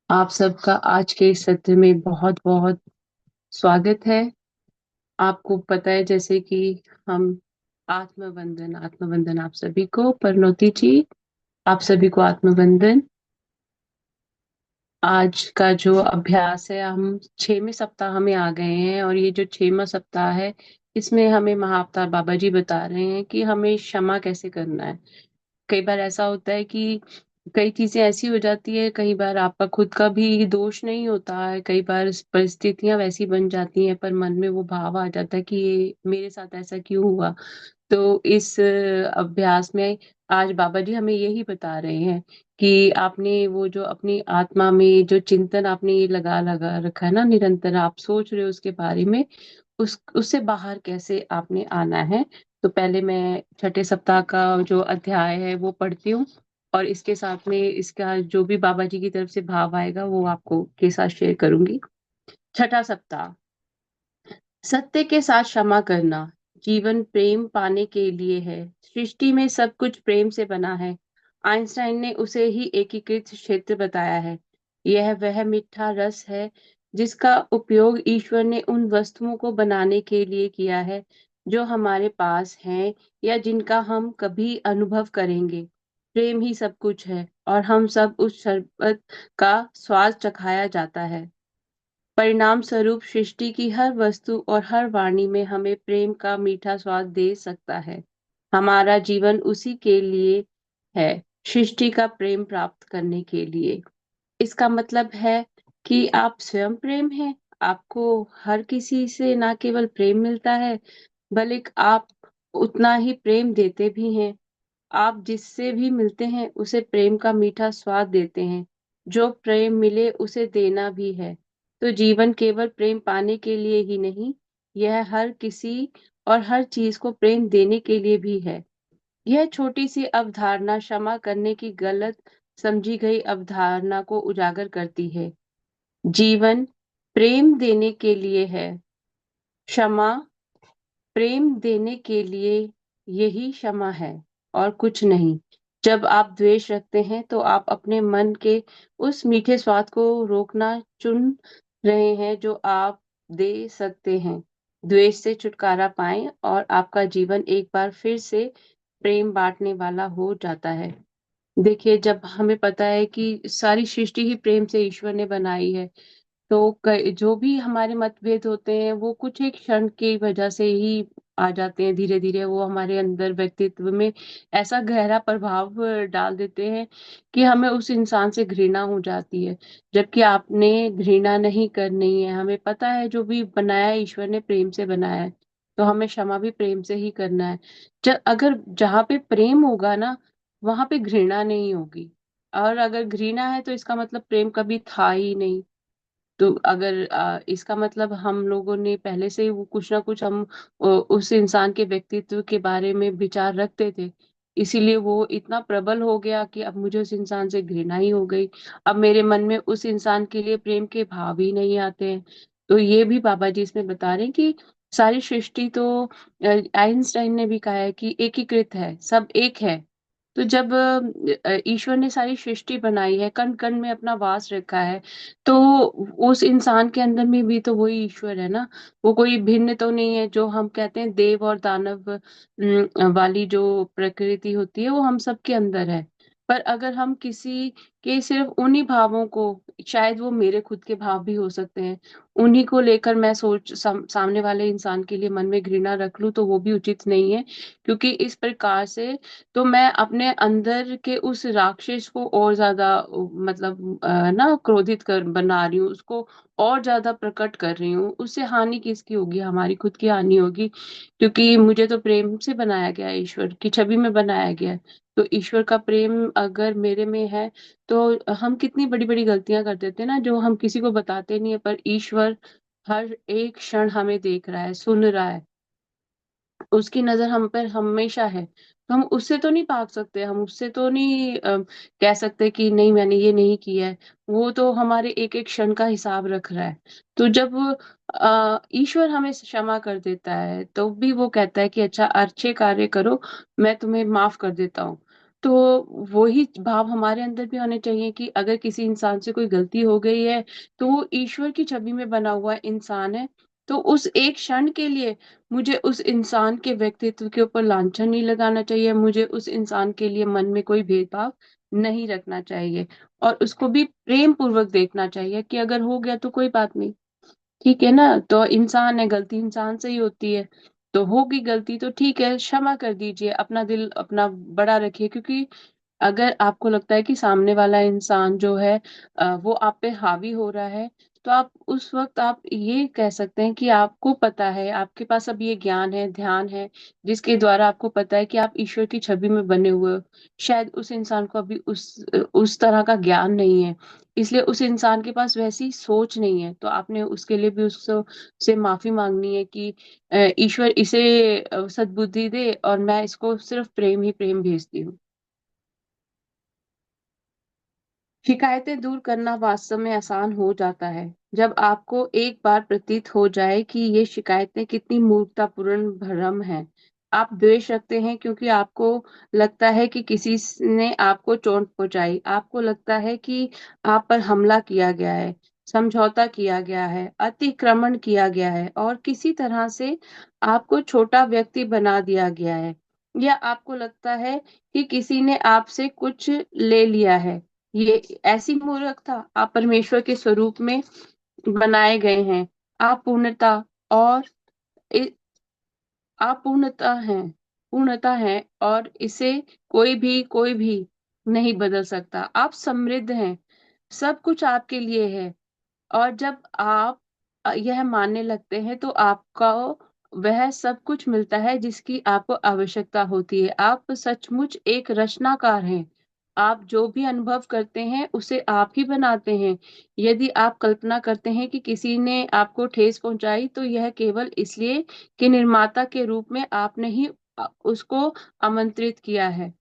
आप सबका आज के इस सत्र में बहुत बहुत स्वागत है। आपको पता है जैसे कि हम आत्मवंदन आत्मवंदन आप सभी को, परनोती जी आप सभी को आत्मवंदन। आज का जो अभ्यास है, हम 6वें सप्ताह में आ गए हैं और ये जो 6वां सप्ताह है इसमें हमें महाअवतार बाबा जी बता रहे हैं कि हमें क्षमा कैसे करना है। कई बार ऐसा होता है कि कई चीजें ऐसी हो जाती है, कई बार आपका खुद का भी दोष नहीं होता है, कई बार परिस्थितियां वैसी बन जाती हैं पर मन में वो भाव आ जाता है कि ये मेरे साथ ऐसा क्यों हुआ। तो इस अभ्यास में आज बाबा जी हमें यही बता रहे हैं कि आपने वो जो अपनी आत्मा में जो चिंतन आपने ये लगा लगा रखा है ना, निरंतर आप सोच रहे हो उसके बारे में, उस उससे बाहर कैसे आपने आना है। तो पहले मैं छठे सप्ताह का जो अध्याय है वो पढ़ती हूँ और इसके साथ में इसका जो भी बाबा जी की तरफ से भाव आएगा वो आपको के साथ शेयर करूंगी। छठा सप्ताह। सत्य के साथ क्षमा करना। जीवन प्रेम पाने के लिए है। सृष्टि में सब कुछ प्रेम से बना है। आइंस्टाइन ने उसे ही एकीकृत क्षेत्र बताया है। यह वह मीठा रस है जिसका उपयोग ईश्वर ने उन वस्तुओं को बनाने के लिए किया है जो हमारे पास हैं या जिनका हम कभी अनुभव करेंगे। प्रेम ही सब कुछ है और हम सब उस शरबत का स्वाद चखाया जाता है। परिणाम स्वरूप सृष्टि की हर वस्तु और हर वाणी में हमें प्रेम का मीठा स्वाद दे सकता है। हमारा जीवन उसी के लिए है, सृष्टि का प्रेम प्राप्त करने के लिए। इसका मतलब है कि आप स्वयं प्रेम हैं। आपको हर किसी से ना केवल प्रेम मिलता है, बल्कि आप उतना ही प्रेम देते भी हैं। आप जिससे भी मिलते हैं उसे प्रेम का मीठा स्वाद देते हैं। जो प्रेम मिले उसे देना भी है। तो जीवन केवल प्रेम पाने के लिए ही नहीं, यह हर किसी और हर चीज को प्रेम देने के लिए भी है। यह छोटी सी अवधारणा क्षमा करने की गलत समझी गई अवधारणा को उजागर करती है। जीवन प्रेम देने के लिए है। क्षमा प्रेम देने के लिए, यही क्षमा है और कुछ नहीं। जब आप द्वेष रखते हैं तो आप अपने मन के उस मीठे स्वाद को रोकना चुन रहे हैं जो आप दे सकते हैं। द्वेष से छुटकारा पाएं और आपका जीवन एक बार फिर से प्रेम बांटने वाला हो जाता है। देखिए, जब हमें पता है कि सारी सृष्टि ही प्रेम से ईश्वर ने बनाई है, तो जो भी हमारे मतभेद होते हैं वो कुछ एक क्षण की वजह से ही आ जाते हैं। धीरे धीरे वो हमारे अंदर व्यक्तित्व में ऐसा गहरा प्रभाव डाल देते हैं कि हमें उस इंसान से घृणा हो जाती है। जबकि आपने घृणा नहीं करनी है। हमें पता है जो भी बनाया है ईश्वर ने प्रेम से बनाया है, तो हमें क्षमा भी प्रेम से ही करना है। अगर जहाँ पे प्रेम होगा ना, वहां पे घृणा नहीं होगी। और अगर घृणा है तो इसका मतलब प्रेम कभी था ही नहीं। तो अगर इसका मतलब हम लोगों ने पहले से ही वो कुछ ना कुछ हम उस इंसान के व्यक्तित्व के बारे में विचार रखते थे, इसीलिए वो इतना प्रबल हो गया कि अब मुझे उस इंसान से घृणा ही हो गई। अब मेरे मन में उस इंसान के लिए प्रेम के भाव ही नहीं आते हैं। तो ये भी बाबा जी इसमें बता रहे हैं कि सारी सृष्टि तो आइंस्टाइन ने भी कहा है कि एकीकृत है, सब एक है। तो जब ईश्वर ने सारी सृष्टि बनाई है, कण कण में अपना वास रखा है, तो उस इंसान के अंदर में भी तो वही ईश्वर है ना। वो कोई भिन्न तो नहीं है। जो हम कहते हैं देव और दानव वाली जो प्रकृति होती है वो हम सबके अंदर है। पर अगर हम किसी के सिर्फ उन्हीं भावों को, शायद वो मेरे खुद के भाव भी हो सकते हैं, उन्हीं को लेकर मैं सामने वाले इंसान के लिए मन में घृणा रख लूं, तो वो भी उचित नहीं है। क्योंकि इस प्रकार से तो मैं अपने अंदर के उस राक्षस को और ज्यादा मतलब ना क्रोधित कर बना रही हूँ, उसको और ज्यादा प्रकट कर रही हूँ। उससे हानि किसकी होगी? हमारी खुद की हानि होगी। क्योंकि मुझे तो प्रेम से बनाया गया है, ईश्वर की छवि में बनाया गया है। तो ईश्वर का प्रेम अगर मेरे में है, तो हम कितनी बड़ी बड़ी गलतियां कर देते हैं ना, जो हम किसी को बताते नहीं है, पर ईश्वर हर एक क्षण हमें देख रहा है, सुन रहा है। उसकी नजर हम पर हमेशा है। तो हम उससे तो नहीं भाग सकते, हम उससे तो नहीं कह सकते कि नहीं मैंने ये नहीं किया है। वो तो हमारे एक एक क्षण का हिसाब रख रहा है। तो जब ईश्वर हमें क्षमा कर देता है तो भी वो कहता है कि अच्छा, अच्छे कार्य करो, मैं तुम्हें माफ कर देता हूँ। तो वही भाव हमारे अंदर भी होने चाहिए कि अगर किसी इंसान से कोई गलती हो गई है, तो वो ईश्वर की छवि में बना हुआ इंसान है। तो उस एक क्षण के लिए मुझे उस इंसान के व्यक्तित्व के ऊपर लांछन नहीं लगाना चाहिए, मुझे उस इंसान के लिए मन में कोई भेदभाव नहीं रखना चाहिए, और उसको भी प्रेम पूर्वक देखना चाहिए कि अगर हो गया तो कोई बात नहीं, ठीक है ना। तो इंसान है, गलती इंसान से ही होती है। तो होगी गलती तो ठीक है, क्षमा कर दीजिए, अपना दिल अपना बड़ा रखिए, क्योंकि अगर आपको लगता है कि सामने वाला इंसान जो है वो आप पे हावी हो रहा है, तो आप उस वक्त आप ये कह सकते हैं कि आपको पता है, आपके पास अब ये ज्ञान है, ध्यान है, जिसके द्वारा आपको पता है कि आप ईश्वर की छवि में बने हुए हो। शायद उस इंसान को अभी उस तरह का ज्ञान नहीं है, इसलिए उस इंसान के पास वैसी सोच नहीं है, तो आपने उसके लिए भी उसको से माफी मांगनी है कि ईश्वर इसे सद्बुद्धि दे, और मैं इसको सिर्फ प्रेम ही प्रेम भेजती हूँ। शिकायतें दूर करना वास्तव में आसान हो जाता है जब आपको एक बार प्रतीत हो जाए कि ये शिकायतें कितनी मूर्खतापूर्ण भ्रम है। आप द्वेष रखते हैं क्योंकि आपको लगता है कि किसी ने आपको चोट पहुंचाई, आपको लगता है कि आप पर हमला किया गया है, समझौता किया गया है, अतिक्रमण किया गया है, और किसी तरह से आपको छोटा व्यक्ति बना दिया गया है, या आपको लगता है कि किसी ने आपसे कुछ ले लिया है। ये ऐसी मूर्खता, आप परमेश्वर के स्वरूप में बनाए गए हैं। आप पूर्णता और इ- आप पूर्णता हैं, और इसे कोई भी नहीं बदल सकता। आप समृद्ध हैं, सब कुछ आपके लिए है, और जब आप यह मानने लगते हैं तो आपका वह सब कुछ मिलता है जिसकी आपको आवश्यकता होती है। आप सचमुच एक रचनाकार हैं। आप जो भी अनुभव करते हैं उसे आप ही बनाते हैं। यदि आप कल्पना करते हैं कि किसी ने आपको ठेस पहुंचाई, तो यह केवल इसलिए कि निर्माता के रूप में आपने ही उसको आमंत्रित किया है।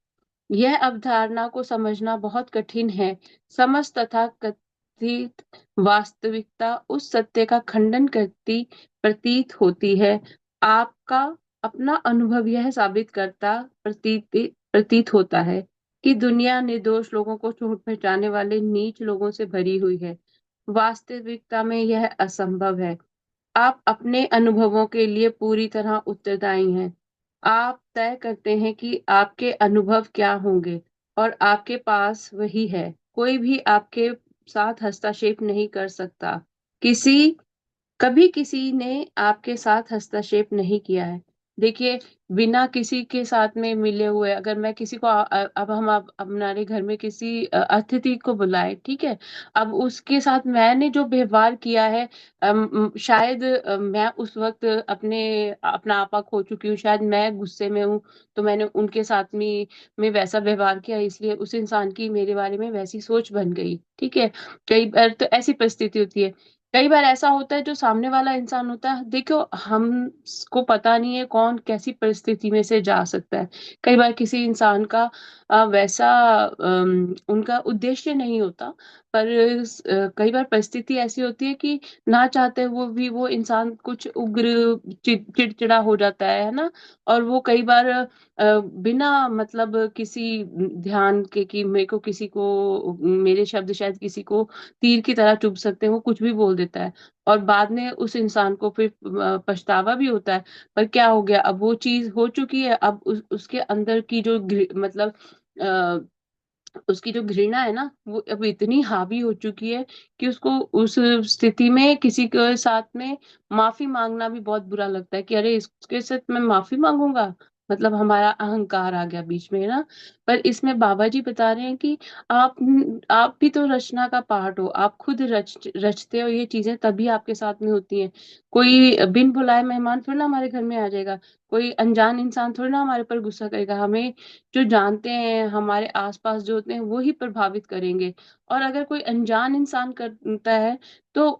यह अवधारणा को समझना बहुत कठिन है। समझ तथा कथित वास्तविकता उस सत्य का खंडन करती प्रतीत होती है। आपका अपना अनुभव यह साबित करता प्रतीत प्रतीत होता है कि दुनिया निर्दोष लोगों को चोट पहुंचाने वाले नीच लोगों से भरी हुई है। वास्तविकता में यह असंभव है। आप अपने अनुभवों के लिए पूरी तरह उत्तरदायी हैं। आप तय करते हैं कि आपके अनुभव क्या होंगे, और आपके पास वही है। कोई भी आपके साथ हस्तक्षेप नहीं कर सकता। किसी कभी किसी ने आपके साथ हस्तक्षेप नहीं किया है। देखिए, बिना किसी के साथ में मिले हुए अगर मैं किसी को अब हम अब हमारे घर में किसी अतिथि को बुलाए, ठीक है, अब उसके साथ मैंने जो व्यवहार किया है, शायद मैं उस वक्त अपना आपा खो चुकी हूँ, शायद मैं गुस्से में हूँ, तो मैंने उनके साथ में वैसा व्यवहार किया, इसलिए उस इंसान की मेरे बारे में वैसी सोच बन गई, ठीक है। कई बार तो ऐसी परिस्थिति होती है। कई बार ऐसा होता है, जो सामने वाला इंसान होता है, देखो हमको पता नहीं है कौन कैसी परिस्थिति में से जा सकता है। कई बार किसी इंसान का वैसा उनका उद्देश्य नहीं होता, पर कई बार परिस्थिति ऐसी होती है कि ना चाहते हुए भी वो इंसान कुछ उग्र चिड़चिड़ा हो जाता है ना। और वो कई बार बिना मतलब किसी ध्यान के कि मेरे को किसी को मेरे शब्द शायद किसी को तीर की तरह चुभ सकते हैं, वो कुछ भी बोल देता है, और बाद में उस इंसान को फिर पछतावा भी होता है। पर क्या हो गया, अब वो चीज हो चुकी है, अब उसके अंदर की जो मतलब अ, उसकी जो घृणा है ना, वो अब इतनी हावी हो चुकी है कि उसको उस स्थिति में किसी के साथ में माफी मांगना भी बहुत बुरा लगता है कि अरे इसके साथ मैं माफी मांगूंगा, मतलब हमारा अहंकार आ गया बीच में, है ना। पर इसमें बाबा जी बता रहे हैं कि आप आप भी तो रचना का पार्ट हो, आप खुद रचते हो ये चीजें, तभी आपके साथ में होती हैं। कोई बिन बुलाए मेहमान थोड़ी ना हमारे घर में आ जाएगा, कोई अनजान इंसान थोड़ी ना हमारे पर गुस्सा करेगा। हमें जो जानते हैं, हमारे आसपास जो होते हैं, वो ही प्रभावित करेंगे। और अगर कोई अनजान इंसान करता है, तो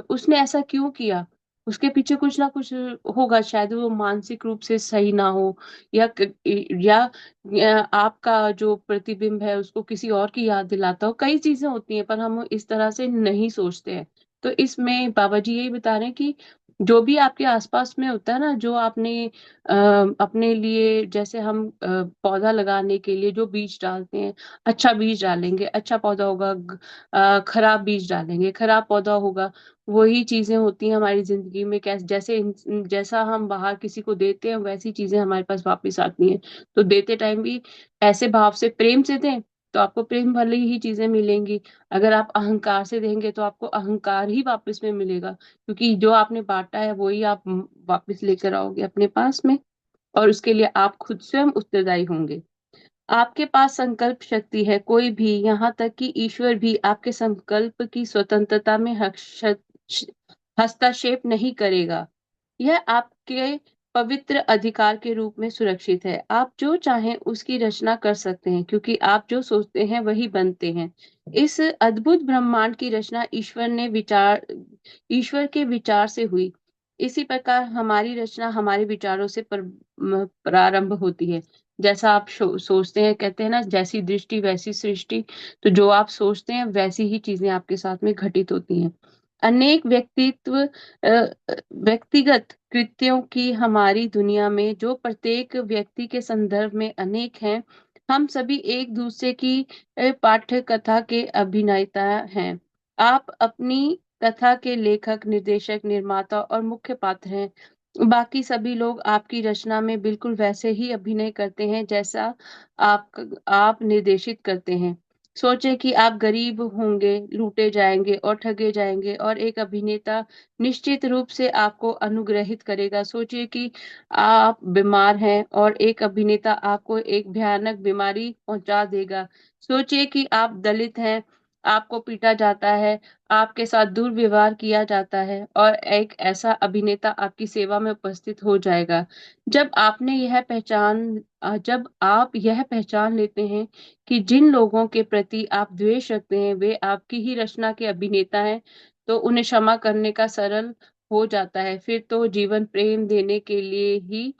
उसने ऐसा क्यों किया, उसके पीछे कुछ ना कुछ होगा, शायद वो मानसिक रूप से सही ना हो, या या आपका जो प्रतिबिंब है उसको किसी और की याद दिलाता हो। कई चीजें होती हैं, पर हम इस तरह से नहीं सोचते हैं। तो इसमें बाबा जी यही बता रहे हैं कि जो भी आपके आसपास में होता है ना, जो आपने अपने लिए, जैसे हम पौधा लगाने के लिए जो बीज डालते हैं, अच्छा बीज डालेंगे अच्छा पौधा होगा, खराब बीज डालेंगे खराब पौधा होगा। वही चीजें होती हैं हमारी जिंदगी में, कैसे जैसे जैसा हम बाहर किसी को देते हैं वैसी चीजें हमारे पास वापस आती हैं। तो देते टाइम भी ऐसे भाव से, प्रेम से दें तो आपको प्रेम वाली ही चीजें मिलेंगी। अगर आप अहंकार से देंगे तो आपको अहंकार ही वापस में मिलेगा, क्योंकि जो आपने बांटा है वही आप वापस लेकर आओगे अपने पास में, और उसके लिए आप खुद स्वयं उत्तरदायी होंगे। आपके पास संकल्प शक्ति है, कोई भी यहाँ तक कि ईश्वर भी आपके संकल्प की स्वतंत्रता में हस्तक्षेप नहीं करेगा। यह आपके पवित्र अधिकार के रूप में सुरक्षित है। आप जो चाहें उसकी रचना कर सकते हैं, क्योंकि आप जो सोचते हैं वही बनते हैं। इस अद्भुत ब्रह्मांड की रचना ईश्वर के विचार से हुई। इसी प्रकार हमारी रचना हमारे विचारों से प्रारंभ होती है। जैसा आप सोचते हैं, कहते हैं ना, जैसी दृष्टि वैसी सृष्टि। तो जो आप सोचते हैं वैसी ही चीजें आपके साथ में घटित होती हैं। अनेक व्यक्तिगत कृत्यों की हमारी दुनिया में, जो प्रत्येक व्यक्ति के संदर्भ में अनेक हैं। हम सभी एक दूसरे की पाठ्य कथा के अभिनेता हैं। आप अपनी कथा के लेखक, निर्देशक, निर्माता और मुख्य पात्र हैं। बाकी सभी लोग आपकी रचना में बिल्कुल वैसे ही अभिनय करते हैं जैसा आप निर्देशित करते हैं। सोचें कि आप गरीब होंगे, लूटे जाएंगे और ठगे जाएंगे, और एक अभिनेता निश्चित रूप से आपको अनुग्रहित करेगा। सोचिए कि आप बीमार हैं और एक अभिनेता आपको एक भयानक बीमारी पहुंचा देगा। सोचिए कि आप दलित हैं, आपको पीटा जाता है, आपके साथ दुर्व्यवहार किया जाता है, और एक ऐसा अभिनेता आपकी सेवा में उपस्थित हो जाएगा। जब आप यह पहचान लेते हैं कि जिन लोगों के प्रति आप द्वेष रखते हैं वे आपकी ही रचना के अभिनेता हैं, तो उन्हें क्षमा करने का सरल हो जाता है। फिर तो जीवन प्रेम देने के लिए ही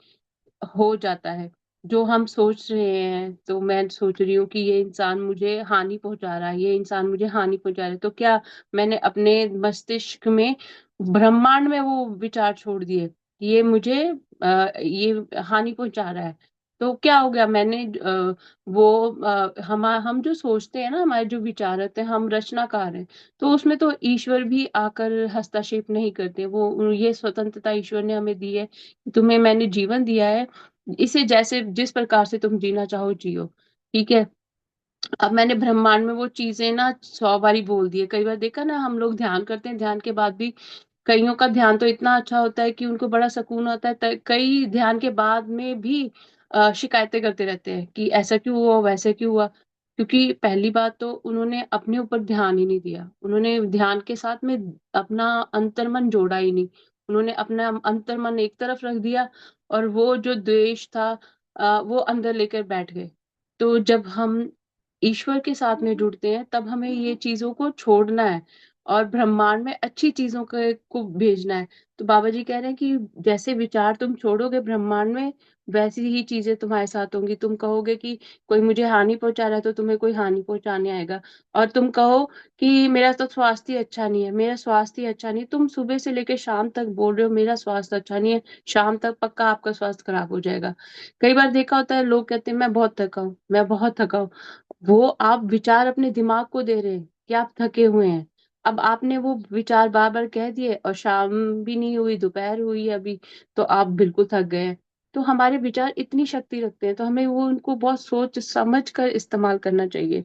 हो जाता है। जो हम सोच रहे हैं, तो मैं सोच रही हूँ कि ये इंसान मुझे हानि पहुंचा रहा है, ये इंसान मुझे हानि पहुंचा रहा है, तो क्या मैंने अपने मस्तिष्क में, ब्रह्मांड में वो विचार छोड़ दिए कि ये मुझे ये हानि पहुंचा रहा है। तो क्या हो गया, मैंने हम जो सोचते हैं ना, हमारे जो विचार रहते हैं, हम रचनाकार हैं। तो उसमें तो ईश्वर भी आकर हस्तक्षेप नहीं करते। वो ये स्वतंत्रता ईश्वर ने हमें दी है, तुम्हें मैंने जीवन दिया है, इसे जैसे जिस प्रकार से तुम जीना चाहो जियो। ठीक है। अब मैंने ब्रह्मांड में वो चीजें ना 100 बारी बोल दी है। कई बार देखा ना, हम लोग ध्यान करते हैं, ध्यान के बाद भी कईयों का ध्यान तो इतना अच्छा होता है कि उनको बड़ा सुकून होता है, कई ध्यान के बाद में भी शिकायतें करते रहते हैं कि ऐसा क्यों हुआ, वैसे क्यों हुआ। क्योंकि पहली बात तो उन्होंने अपने ऊपर ध्यान ही नहीं दिया, उन्होंने ध्यान के साथ में अपना अंतर्मन जोड़ा ही नहीं। उन्होंने अपना अंतर्मन एक तरफ रख दिया, और वो जो द्वेष था वो अंदर लेकर बैठ गए। तो जब हम ईश्वर के साथ में जुड़ते हैं, तब हमें ये चीजों को छोड़ना है और ब्रह्मांड में अच्छी चीजों को भेजना है। तो बाबा जी कह रहे हैं कि जैसे विचार तुम छोड़ोगे ब्रह्मांड में, वैसी ही चीजें तुम्हारे साथ होंगी। तुम कहोगे कि कोई मुझे हानि पहुंचा रहा है, तो तुम्हें कोई हानि पहुंचाने आएगा। और तुम कहो कि मेरा तो स्वास्थ्य अच्छा नहीं है, मेरा स्वास्थ्य अच्छा नहीं, तुम सुबह से लेकर शाम तक बोल रहे हो मेरा स्वास्थ्य अच्छा नहीं है, शाम तक पक्का आपका स्वास्थ्य खराब हो जाएगा। कई बार देखा होता है, लोग कहते हैं मैं बहुत थका हूँ, मैं बहुत थका हूँ। वो आप विचार अपने दिमाग को दे रहे हैं कि आप थके हुए हैं। अब आपने वो विचार बार बार कह दिए, और शाम भी नहीं हुई, दोपहर हुई है अभी, तो आप बिल्कुल थक गए हैं। तो हमारे विचार इतनी शक्ति रखते हैं, तो हमें वो उनको बहुत सोच समझ कर इस्तेमाल करना चाहिए।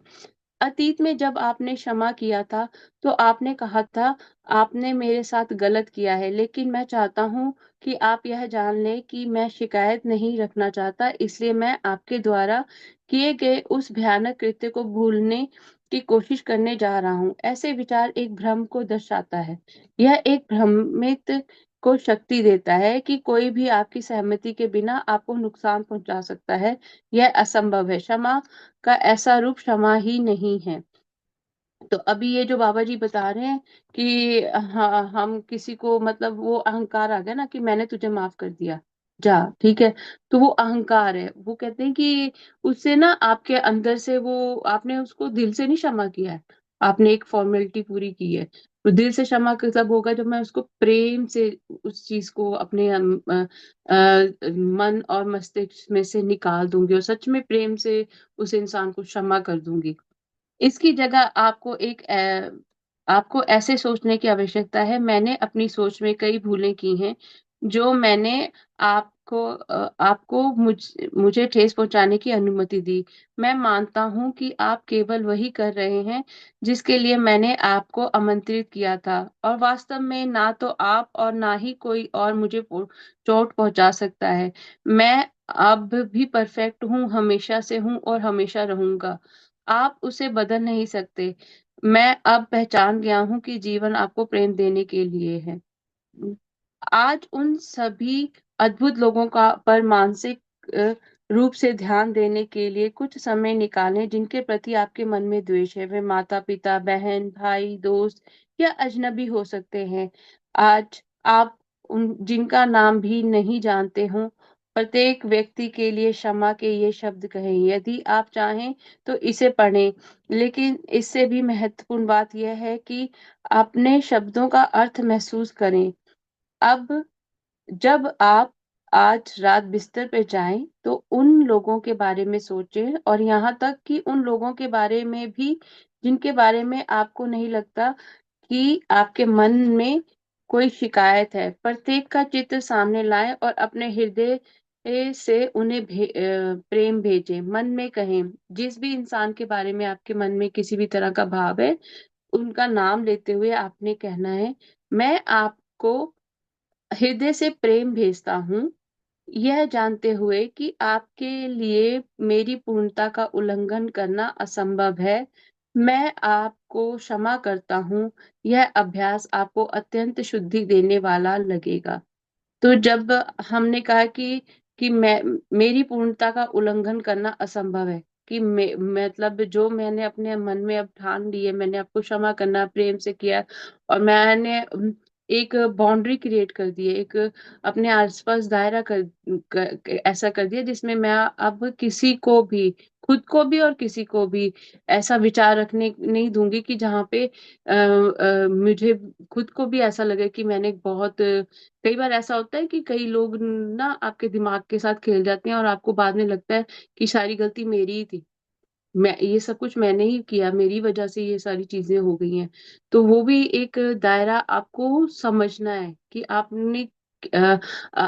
अतीत में जब आपने क्षमा किया था, तो आपने कहा था आपने मेरे साथ गलत किया है, लेकिन मैं चाहता हूँ कि आप यह जान लें कि मैं शिकायत नहीं रखना चाहता, इसलिए मैं आपके द्वारा किए गए उस भयानक कृत्य को भूलने की कोशिश करने जा रहा हूँ। ऐसे विचार एक भ्रम को दर्शाता है। यह एक भ्रमित को शक्ति देता है कि कोई भी आपकी सहमति के बिना आपको नुकसान पहुंचा सकता है। यह असंभव है। क्षमा का ऐसा रूप क्षमा ही नहीं है। तो अभी ये जो बाबा जी बता रहे हैं कि हाँ, हम किसी को, मतलब वो अहंकार आ गया ना कि मैंने तुझे माफ कर दिया, जा ठीक है। तो वो अहंकार है। वो कहते हैं कि उससे ना आपके अंदर से वो, आपने उसको दिल से नहीं क्षमा किया है, आपने एक फॉर्मेलिटी पूरी की है। तो दिल से क्षमा तब होगा जब मैं उसको प्रेम से उस चीज को अपने मन और मस्तिष्क में से निकाल दूंगी और सच में प्रेम से उस इंसान को क्षमा कर दूंगी। इसकी जगह आपको ऐसे सोचने की आवश्यकता है, मैंने अपनी सोच में कई भूलें की हैं, जो मैंने आपको मुझे ठेस पहुँचाने की अनुमति दी। मैं मानता हूँ कि आप केवल वही कर रहे हैं, जिसके लिए मैंने आपको आमंत्रित किया था और वास्तव में ना तो आप और ना ही कोई और मुझे चोट पहुँचा सकता है। मैं अब भी परफेक्ट हूँ, हमेशा से हूँ और हमेशा रहूँगा। आप उसे बदल नहीं सकते। मैं अब पहचान गया हूँ कि जीवन आपको प्रेम देने के लिए है। आज उन सभी अद्भुत लोगों का पर मानसिक रूप से ध्यान देने के लिए कुछ समय निकालें जिनके प्रति आपके मन में द्वेष है। वे माता-पिता, बहन, भाई, दोस्त या अजनबी हो सकते हैं। आज आप उन जिनका नाम भी नहीं जानते हों, प्रत्येक व्यक्ति के लिए क्षमा के ये शब्द कहें। यदि आप चाहें तो इसे पढ़ें, लेकिन इससे भी महत्वपूर्ण बात यह है कि अपने शब्दों का अर्थ महसूस करें। अब जब आप आज रात बिस्तर पे जाएँ, तो उन लोगों के बारे में सोचें और यहाँ तक कि उन लोगों के बारे में भी जिनके बारे में आपको नहीं लगता कि आपके मन में कोई शिकायत है। प्रत्येक का चित्र सामने लाएँ और अपने हृदय से उन्हें प्रेम भेजें। मन में कहें, जिस भी इंसान के बारे में आपके मन में किसी भी तरह का भाव है, उनका नाम लेते हुए आपने कहना है, "मैं आपको हृदय से प्रेम भेजता हूँ, यह जानते हुए कि आपके लिए मेरी पूर्णता का उल्लंघन करना असंभव है। मैं आपको क्षमा करता हूँ। यह अभ्यास आपको अत्यंत शुद्धि देने वाला लगेगा।" तो जब हमने कहा कि मैं मेरी पूर्णता का उल्लंघन करना असंभव है, कि मतलब जो मैंने अपने मन में अब ठान ली है, मैंने आपको क्षमा करना प्रेम से किया और मैंने एक बाउंड्री क्रिएट कर दी है, एक अपने आस-पास दायरा ऐसा कर दिया जिसमें मैं अब किसी को भी, खुद को भी और किसी को भी ऐसा विचार रखने नहीं दूँगी कि जहाँ पे मुझे खुद को भी ऐसा लगे कि मैंने बहुत कई बार ऐसा होता है कि कई लोग ना आपके दिमाग के साथ खेल जाते हैं और आपको बाद में लगता है कि सारी गलती मेरी ही थी। मैं ये सब कुछ मैंने ही किया, मेरी वज़ह से ये सारी चीज़ें हो गई हैं। तो वो भी एक दायरा आपको समझना है कि आपने अ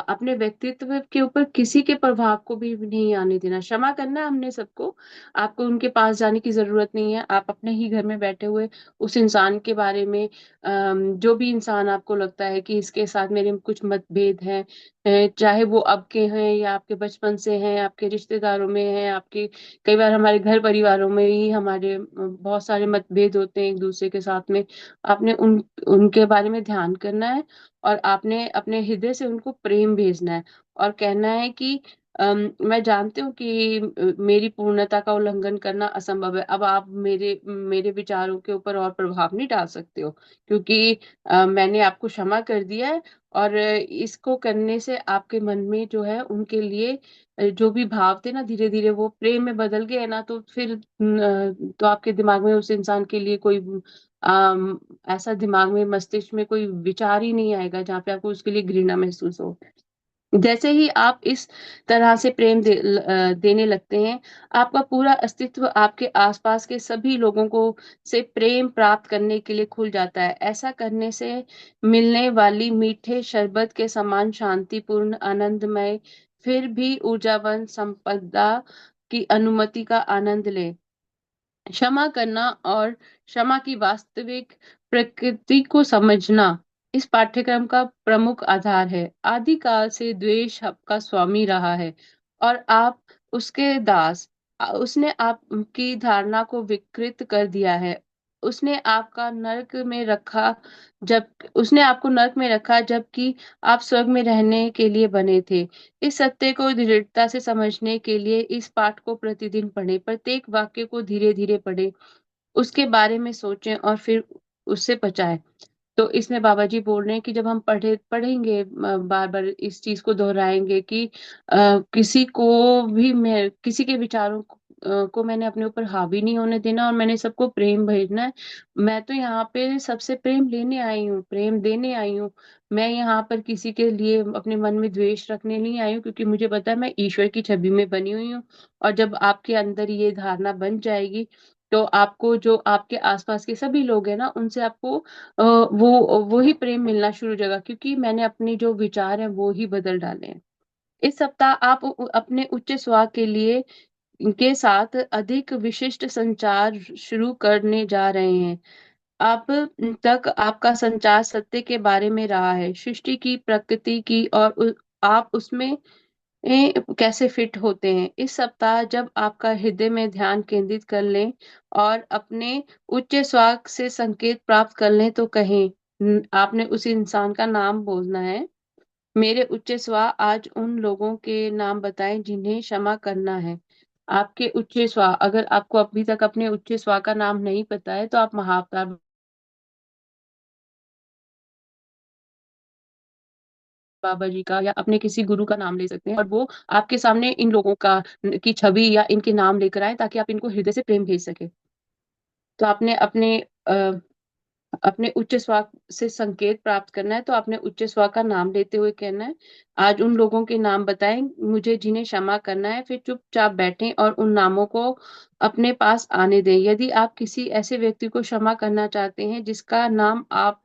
अपने व्यक्तित्व के ऊपर किसी के प्रभाव को भी नहीं आने देना। क्षमा करना है हमने सबको, आपको उनके पास जाने की ज़रूरत नहीं है। आप अपने ही घर में बैठे हुए उस इंसान के बारे में जो भी इंसान आपको लगता है कि इसके साथ मेरे कुछ मतभेद हैं, चाहे वो अब के हैं या आपके बचपन से हैं, आपके रिश्तेदारों में हैं, आपके कई बार हमारे घर परिवारों में ही हमारे बहुत सारे मतभेद होते हैं एक-दूसरे के साथ में। आपने उनके बारे में ध्यान करना है और आपने अपने हृदय से उनको प्रेम भेजना है और कहना है कि मैं जानती हूँ कि मेरी पूर्णता का उल्लंघन करना असंभव है। अब आप मेरे मेरे विचारों के ऊपर और प्रभाव नहीं डाल सकते हो क्योंकि मैंने आपको क्षमा कर दिया है और इसको करने से आपके मन में जो है उनके लिए जो भी भाव थे ना धीरे-धीरे वो प्रेम में बदल गए ना तो फिर तो आपके दिमाग में उस इंसान के लिए कोई ऐसा दिमाग में मस्तिष्क में कोई विचार ही नहीं आएगा जहाँ पे आपको उसके लिए घृणा महसूस हो। जैसे ही आप इस तरह से देने लगते हैं, आपका पूरा अस्तित्व आपके आस-पास के सभी लोगों को से प्रेम प्राप्त करने के लिए खुल जाता है। ऐसा करने से मिलने वाली मीठे शरबत के समान शांतिपूर्ण, आनंदमय, फिर भी ऊर्जावान संपदा की अनुमति का आनंद लें। क्षमा करना और क्षमा की वास्तविक प्रकृति को समझना इस पाठ्यक्रम का प्रमुख आधार है। आदिकाल से द्वेष आपका स्वामी रहा है और आप उसके दास। उसने आपकी धारणा को विकृत कर दिया है। उसने आपका नर्क में रखा जब उसने आपको नर्क में रखा जबकि आप स्वर्ग में रहने के लिए बने थे। इस सत्य को दृढ़ता से समझने के लिए इस पाठ को प्रतिदिन पढ़ें, प्रत्येक वाक्य को धीरे-धीरे पढ़ें, उसके बारे में सोचें और फिर उससे बचाएँ। तो इसमें बाबा जी बोल रहे हैं कि जब हम पढ़ेंगे बार-बार इस चीज़ को दोहराएँगे कि किसी को भी मैं किसी के विचारों को मैंने अपने ऊपर हावी नहीं होने देना और मैंने सबको प्रेम भेजना है। मैं तो यहाँ पे सबसे प्रेम लेने आई हूँ, प्रेम देने आई हूँ। मैं यहाँ पर किसी के लिए अपने मन में द्वेष रखने नहीं आई हूँ, क्योंकि मुझे पता है मैं ईश्वर की छवि में बनी हुई हूँ। और जब आपके अंदर ये धारणा बन जाएगी, तो आपको जो आपके आसपास के सभी लोग हैं ना, उनसे आपको वो ही प्रेम मिलना शुरू हो जाएगा, क्योंकि मैंने अपने जो विचार हैं वो ही बदल डाले हैं। इस सप्ताह आप अपने उच्च स्व के लिए के साथ अधिक विशिष्ट संचार शुरू करने जा रहे हैं। अब तक आपका संचार सत्य के बारे में रहा है, सृष्टि की, प्रकृति की, और आप उसमें कैसे फिट होते हैं। इस सप्ताह जब आपका हृदय में ध्यान केंद्रित कर लें और अपने उच्च स्व से संकेत प्राप्त कर लें, तो कहें, आपने उस इंसान का नाम बोलना है। मेरे उच्च स्व आज उन लोगों के नाम बताएं जिन्हें क्षमा करना है। आपके उच्च स्व, अगर आपको अभी तक अपने उच्च स्व का नाम नहीं पता है, तो आप महाअवतार बाबा जी का या अपने किसी गुरु का नाम ले सकते हैं, और वो आपके सामने इन लोगों का की छवि या इनके नाम लेकर आए, ताकि आप इनको हृदय से प्रेम भेज सके। तो आपने अपने अपने उच्च स्व से संकेत प्राप्त करना है, तो आपने उच्च स्व का नाम लेते हुए कहना है, आज उन लोगों के नाम बताएं मुझे जिन्हें क्षमा करना है। फिर चुपचाप बैठें और उन नामों को अपने पास आने दें। यदि आप किसी ऐसे व्यक्ति को क्षमा करना चाहते हैं जिसका नाम आप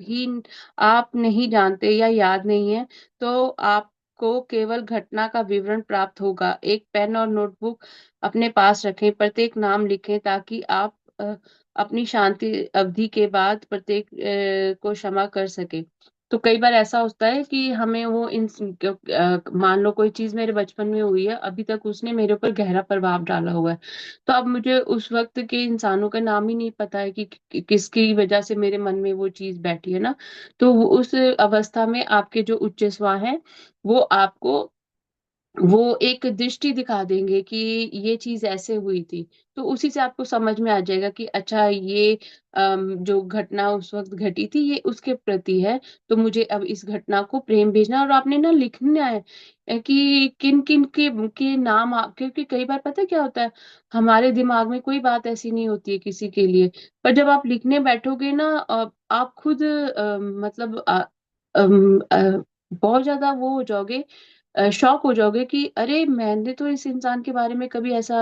नहीं जानते या याद नहीं है, तो आपको केवल घटना का विवरण प्राप्त होगा। एक पेन और नोटबुक अपने पास रखें, प्रत्येक नाम लिखें, ताकि आप अपनी शांति अवधि के बाद प्रत्येक को क्षमा कर सके। तो कई बार ऐसा होता है कि हमें वो मान लो कोई चीज मेरे बचपन में हुई है, अभी तक उसने मेरे ऊपर गहरा प्रभाव डाला हुआ है। तो अब मुझे उस वक्त के इंसानों का नाम ही नहीं पता है कि किसकी वजह से मेरे मन में वो चीज बैठी है ना। तो उस अवस्था में आपके जो उच्च स्व है, वो आपको वो एक दृष्टि दिखा देंगे कि ये चीज ऐसे हुई थी। तो उसी से आपको समझ में आ जाएगा कि अच्छा, ये जो घटना उस वक्त घटी थी ये उसके प्रति है। तो मुझे अब इस घटना को प्रेम भेजना है, और आपने ना लिखना है कि किन किन के नाम क्योंकि कई बार पता है क्या होता है, हमारे दिमाग में कोई बात ऐसी नहीं होती है किसी के लिए, पर जब आप लिखने बैठोगे ना, आप खुद मतलब बहुत ज्यादा वो हो जाओगे, शॉक हो जाओगे कि अरे, मैंने तो इस इंसान के बारे में कभी ऐसा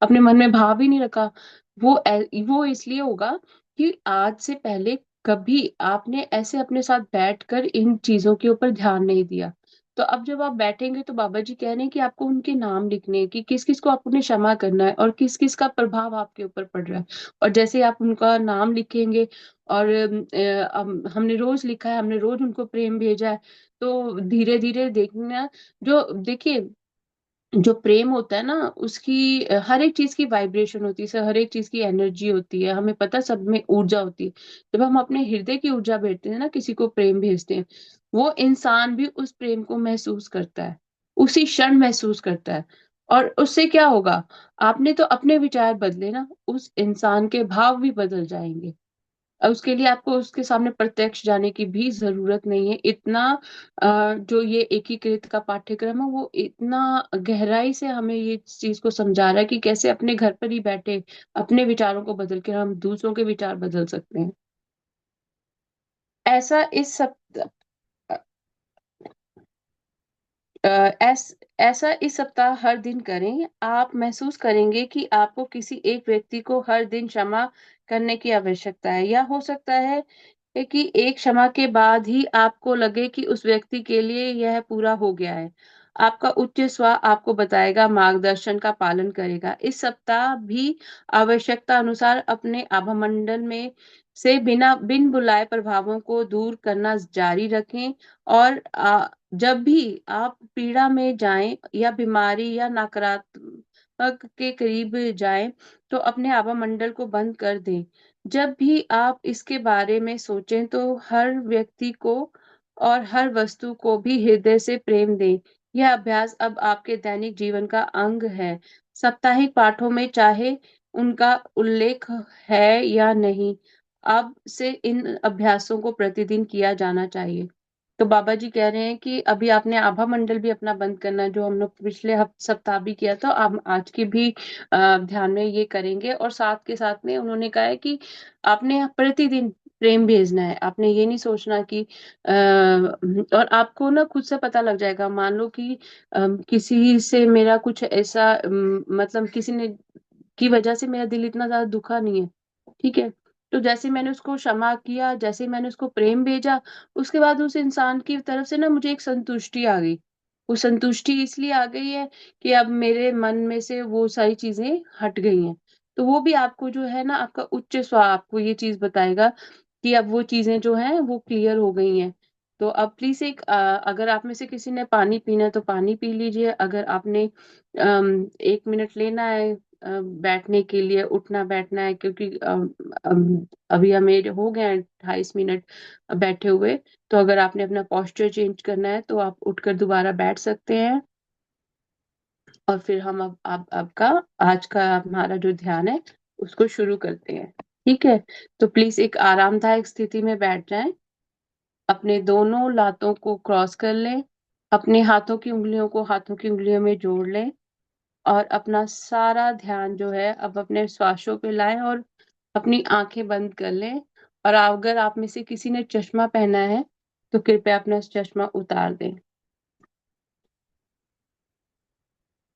अपने मन में भाव ही नहीं रखा। वो इसलिए होगा कि आज से पहले कभी आपने ऐसे अपने साथ बैठकर इन चीजों के ऊपर ध्यान नहीं दिया। तो अब जब आप बैठेंगे, तो बाबा जी कह रहे हैं कि आपको उनके नाम लिखने हैं, कि किस किस को आपने क्षमा करना है और किस किस का प्रभाव आपके ऊपर पड़ रहा है। और जैसे आप उनका नाम लिखेंगे, और हमने रोज लिखा है, हमने रोज उनको प्रेम भेजा है, तो धीरे धीरे देखना, जो देखिए, जो प्रेम होता है ना, उसकी हर एक चीज की वाइब्रेशन होती है, हर एक चीज की एनर्जी होती है, हमें पता है, सब में ऊर्जा होती है। जब हम अपने हृदय की ऊर्जा भेजते हैं ना, किसी को प्रेम भेजते हैं, वो इंसान भी उस प्रेम को महसूस करता है, उसी क्षण महसूस करता है। और उससे क्या होगा, आपने तो अपने विचार बदले ना, उस इंसान के भाव भी बदल जाएंगे। उसके लिए आपको उसके सामने प्रत्यक्ष जाने की भी जरूरत नहीं है। इतना जो ये एकीकृत का पाठ्यक्रम है, वो इतना गहराई से हमें ये चीज को समझा रहा है कि कैसे अपने घर पर ही बैठे अपने विचारों को बदल के हम दूसरों के विचार बदल सकते हैं। ऐसा इस सब अ, ऐसा इस सप्ताह हर दिन करें। आप महसूस करेंगे कि आपको किसी एक व्यक्ति को हर दिन क्षमा करने की आवश्यकता है, या हो सकता है कि एक क्षमा के बाद ही आपको लगे कि उस व्यक्ति के लिए यह पूरा हो गया है। आपका उच्च स्व आपको बताएगा, मार्गदर्शन का पालन करेगा। इस सप्ताह भी आवश्यकता अनुसार अपने आभामंडल में से बिन बुलाए प्रभावों को दूर करना जारी रखें। और जब भी आप पीड़ा में जाएं या बीमारी या नकारात्मक के करीब जाएं, तो अपने आभामंडल को बंद कर दें। जब भी आप इसके बारे में सोचें, तो हर व्यक्ति को और हर वस्तु को भी हृदय से प्रेम दें। यह अभ्यास अब आपके दैनिक जीवन का अंग है। साप्ताहिक पाठों में चाहे उनका उल्लेख है या नहीं, अब से इन अभ्यासों को प्रतिदिन किया जाना चाहिए। तो बाबा जी कह रहे हैं कि अभी आपने आभा मंडल भी अपना बंद करना है, जो हम लोग पिछले सप्ताह भी किया था, आप आज की भी ध्यान में ये करेंगे। और साथ के साथ में उन्होंने कहा है कि आपने प्रतिदिन प्रेम भेजना है। आपने ये नहीं सोचना कि और आपको ना खुद से पता लग जाएगा। मान लो कि किसी से मेरा कुछ ऐसा मतलब किसी ने की वजह से मेरा दिल इतना ज्यादा दुखा नहीं है, ठीक है। तो जैसे मैंने उसको क्षमा किया, जैसे मैंने उसको प्रेम भेजा, उसके बाद उस इंसान की तरफ से ना मुझे एक संतुष्टि आ गई। वो संतुष्टि इसलिए आ गई है कि अब मेरे मन में से वो सारी चीजें हट गई हैं। तो वो भी आपको जो है ना, आपका उच्च स्व आपको ये चीज बताएगा कि अब वो चीजें जो हैं वो क्लियर हो गई हैं। तो अब प्लीज अगर आप में से किसी ने पानी पीना है तो पानी पी लीजिए। अगर आपने 1 मिनट लेना है बैठने के लिए, उठना बैठना है, क्योंकि अभी हमें हो गए हैं 28 मिनट बैठे हुए। तो अगर आपने अपना पोस्चर चेंज करना है तो आप उठकर दोबारा बैठ सकते हैं। और फिर हम अब आपका आज का हमारा जो ध्यान है उसको शुरू करते हैं, ठीक है। तो प्लीज एक आरामदायक स्थिति में बैठ जाएं। अपने दोनों लातों को क्रॉस कर लें। अपने हाथों की उंगलियों को हाथों की उंगलियों में जोड़ लें। और अपना सारा ध्यान जो है अब अपने श्वासों पे लाएं और अपनी आंखें बंद कर लें। और अगर आप में से किसी ने चश्मा पहना है तो कृपया अपना चश्मा उतार दें।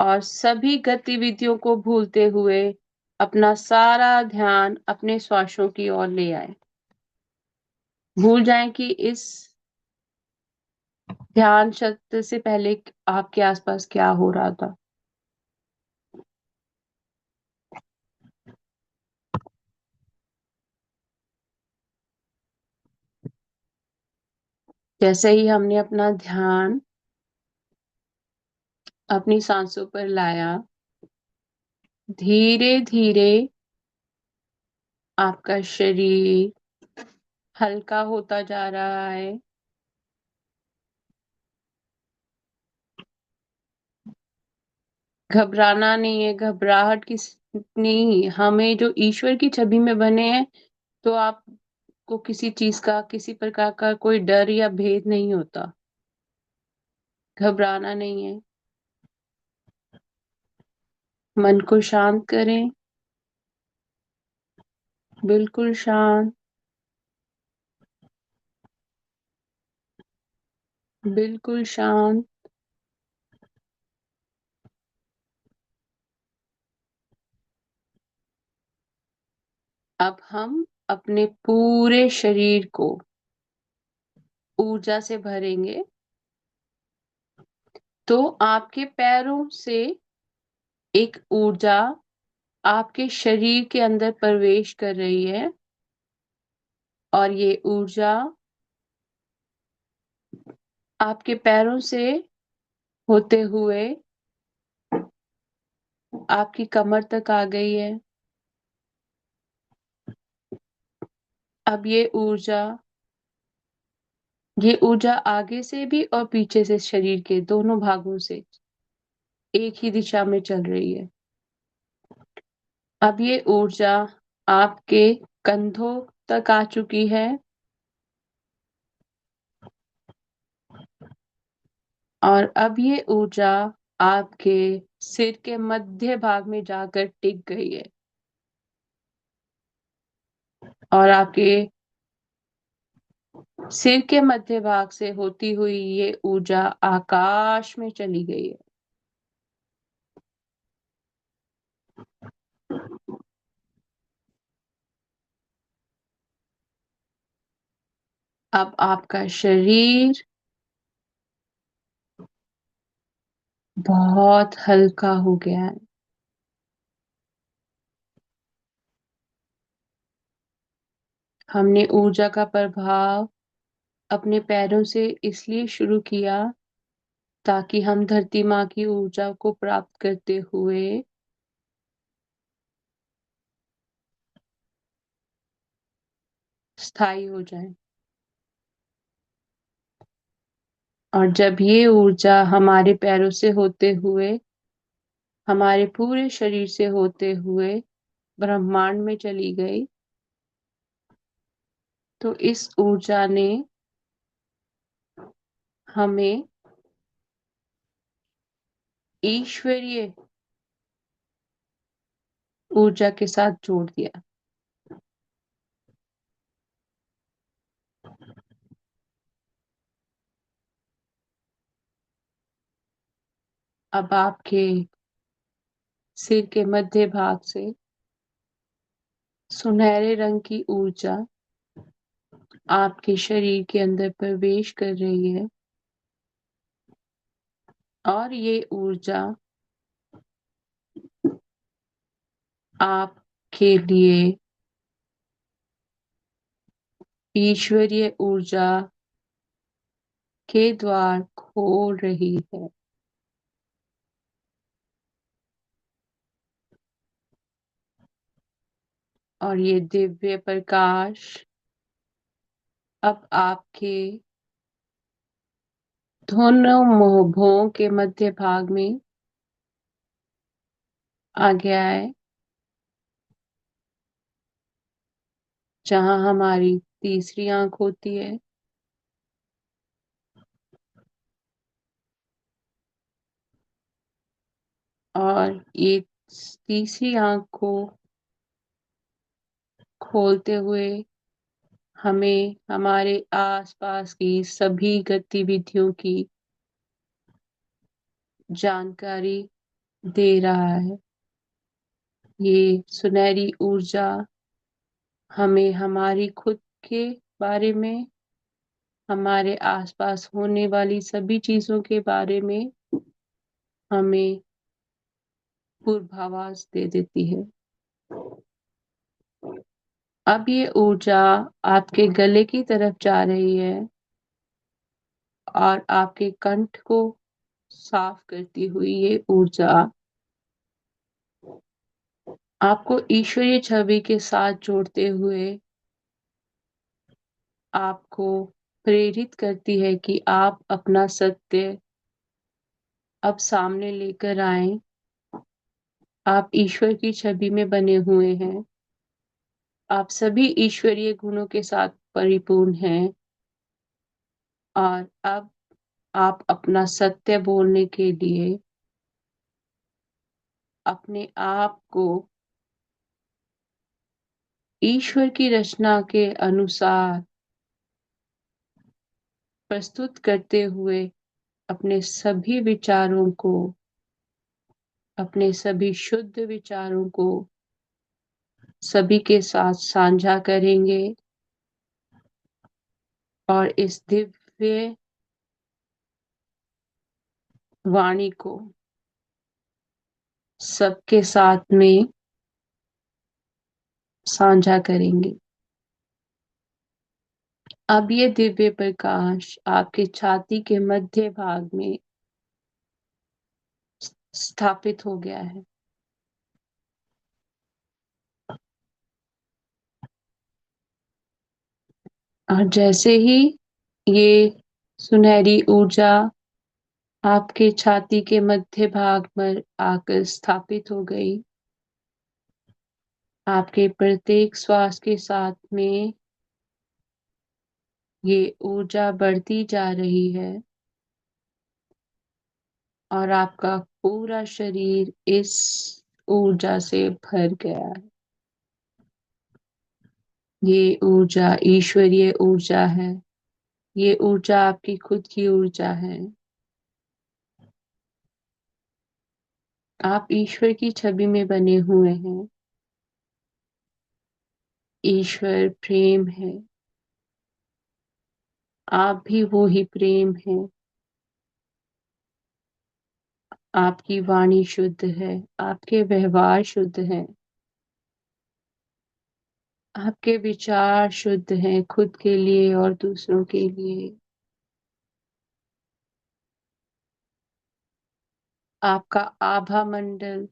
और सभी गतिविधियों को भूलते हुए अपना सारा ध्यान अपने श्वासों की ओर ले आए। भूल जाएं कि इस ध्यान शब्द से पहले आपके आसपास क्या हो रहा था। जैसे ही हमने अपना ध्यान अपनी सांसों पर लाया, धीरे धीरे आपका शरीर हल्का होता जा रहा है। घबराना नहीं है, घबराहट किस नहीं। हमें जो ईश्वर की छवि में बने हैं, तो आपको किसी चीज का, किसी प्रकार का कोई डर या भेद नहीं होता। घबराना नहीं है। मन को शांत करें, बिल्कुल शांत, बिल्कुल शांत। अब हम अपने पूरे शरीर को ऊर्जा से भरेंगे। तो आपके पैरों से एक ऊर्जा आपके शरीर के अंदर प्रवेश कर रही है। और ये ऊर्जा आपके पैरों से होते हुए आपकी कमर तक आ गई है। अब ये ऊर्जा आगे से भी और पीछे से शरीर के दोनों भागों से एक ही दिशा में चल रही है। अब ये ऊर्जा आपके कंधों तक आ चुकी है। और अब ये ऊर्जा आपके सिर के मध्य भाग में जाकर टिक गई है। और आपके सिर के मध्य भाग से होती हुई ये ऊर्जा आकाश में चली गई है। अब आपका शरीर बहुत हल्का हो गया है। हमने ऊर्जा का प्रभाव अपने पैरों से इसलिए शुरू किया ताकि हम धरती माँ की ऊर्जा को प्राप्त करते हुए स्थायी हो जाएं। और जब ये ऊर्जा हमारे पैरों से होते हुए हमारे पूरे शरीर से होते हुए ब्रह्मांड में चली गई, तो इस ऊर्जा ने हमें ईश्वरीय ऊर्जा के साथ जोड़ दिया। अब आपके सिर के मध्य भाग से सुनहरे रंग की ऊर्जा आपके शरीर के अंदर प्रवेश कर रही है और ये ऊर्जा आपके लिए ईश्वरीय ऊर्जा के द्वार खोल रही है। और ये दिव्य प्रकाश अब आपके दोनों भुवों के मध्य भाग में आ गया है, जहां हमारी तीसरी आंख होती है। और ये तीसरी आंख को खोलते हुए हमें हमारे आसपास की सभी गतिविधियों की जानकारी दे रहा है। ये सुनहरी ऊर्जा हमें हमारी खुद के बारे में, हमारे आसपास होने वाली सभी चीजों के बारे में हमें पूर्वाभास दे देती है। अब ये ऊर्जा आपके गले की तरफ जा रही है और आपके कंठ को साफ करती हुई ये ऊर्जा आपको ईश्वरीय छवि के साथ जोड़ते हुए आपको प्रेरित करती है कि आप अपना सत्य अब सामने लेकर आएं। आप ईश्वर की छवि में बने हुए हैं। आप सभी ईश्वरीय गुणों के साथ परिपूर्ण हैं और अब आप अपना सत्य बोलने के लिए अपने आप को ईश्वर की रचना के अनुसार प्रस्तुत करते हुए अपने सभी विचारों को, अपने सभी शुद्ध विचारों को सभी के साथ साझा करेंगे और इस दिव्य वाणी को सबके साथ में साझा करेंगे। अब ये दिव्य प्रकाश आपके छाती के मध्य भाग में स्थापित हो गया है। और जैसे ही ये सुनहरी ऊर्जा आपके छाती के मध्य भाग पर आकर स्थापित हो गई, आपके प्रत्येक श्वास के साथ में ये ऊर्जा बढ़ती जा रही है और आपका पूरा शरीर इस ऊर्जा से भर गया है। ये ऊर्जा ईश्वरीय ऊर्जा है। ये ऊर्जा आपकी खुद की ऊर्जा है। आप ईश्वर की छवि में बने हुए हैं। ईश्वर प्रेम है। आप भी वो ही प्रेम है। आपकी वाणी शुद्ध है। आपके व्यवहार शुद्ध है। आपके विचार शुद्ध हैं, खुद के लिए और दूसरों के लिए। आपका आभा मंडल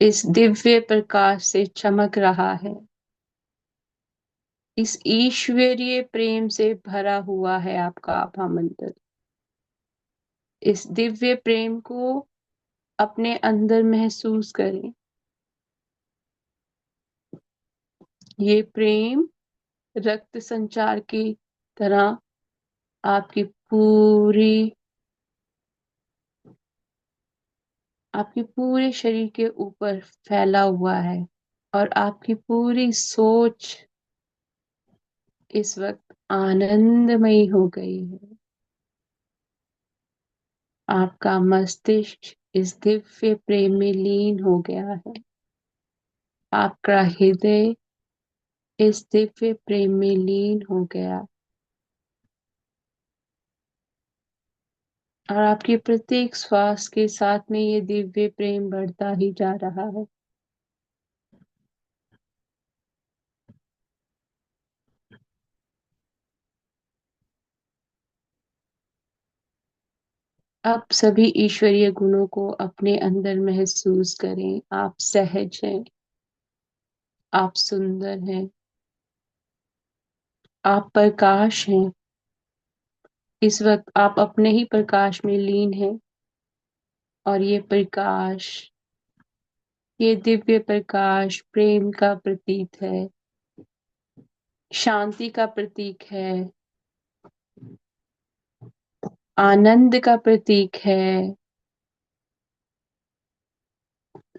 इस दिव्य प्रकाश से चमक रहा है। इस ईश्वरीय प्रेम से भरा हुआ है आपका आभा मंडल। इस दिव्य प्रेम को अपने अंदर महसूस करें। ये प्रेम रक्त संचार की तरह आपकी पूरी आपके पूरे शरीर के ऊपर फैला हुआ है और आपकी पूरी सोच इस वक्त आनंदमयी हो गई है। आपका मस्तिष्क इस दिव्य प्रेम में लीन हो गया है। आपका हृदय इस दिव्य प्रेम में लीन हो गया और आपके प्रत्येक श्वास के साथ में ये दिव्य प्रेम बढ़ता ही जा रहा है। आप सभी ईश्वरीय गुणों को अपने अंदर महसूस करें। आप सहज हैं, आप सुंदर हैं, आप प्रकाश हैं। इस वक्त आप अपने ही प्रकाश में लीन हैं और ये प्रकाश, ये दिव्य प्रकाश प्रेम का प्रतीक है, शांति का प्रतीक है, आनंद का प्रतीक है,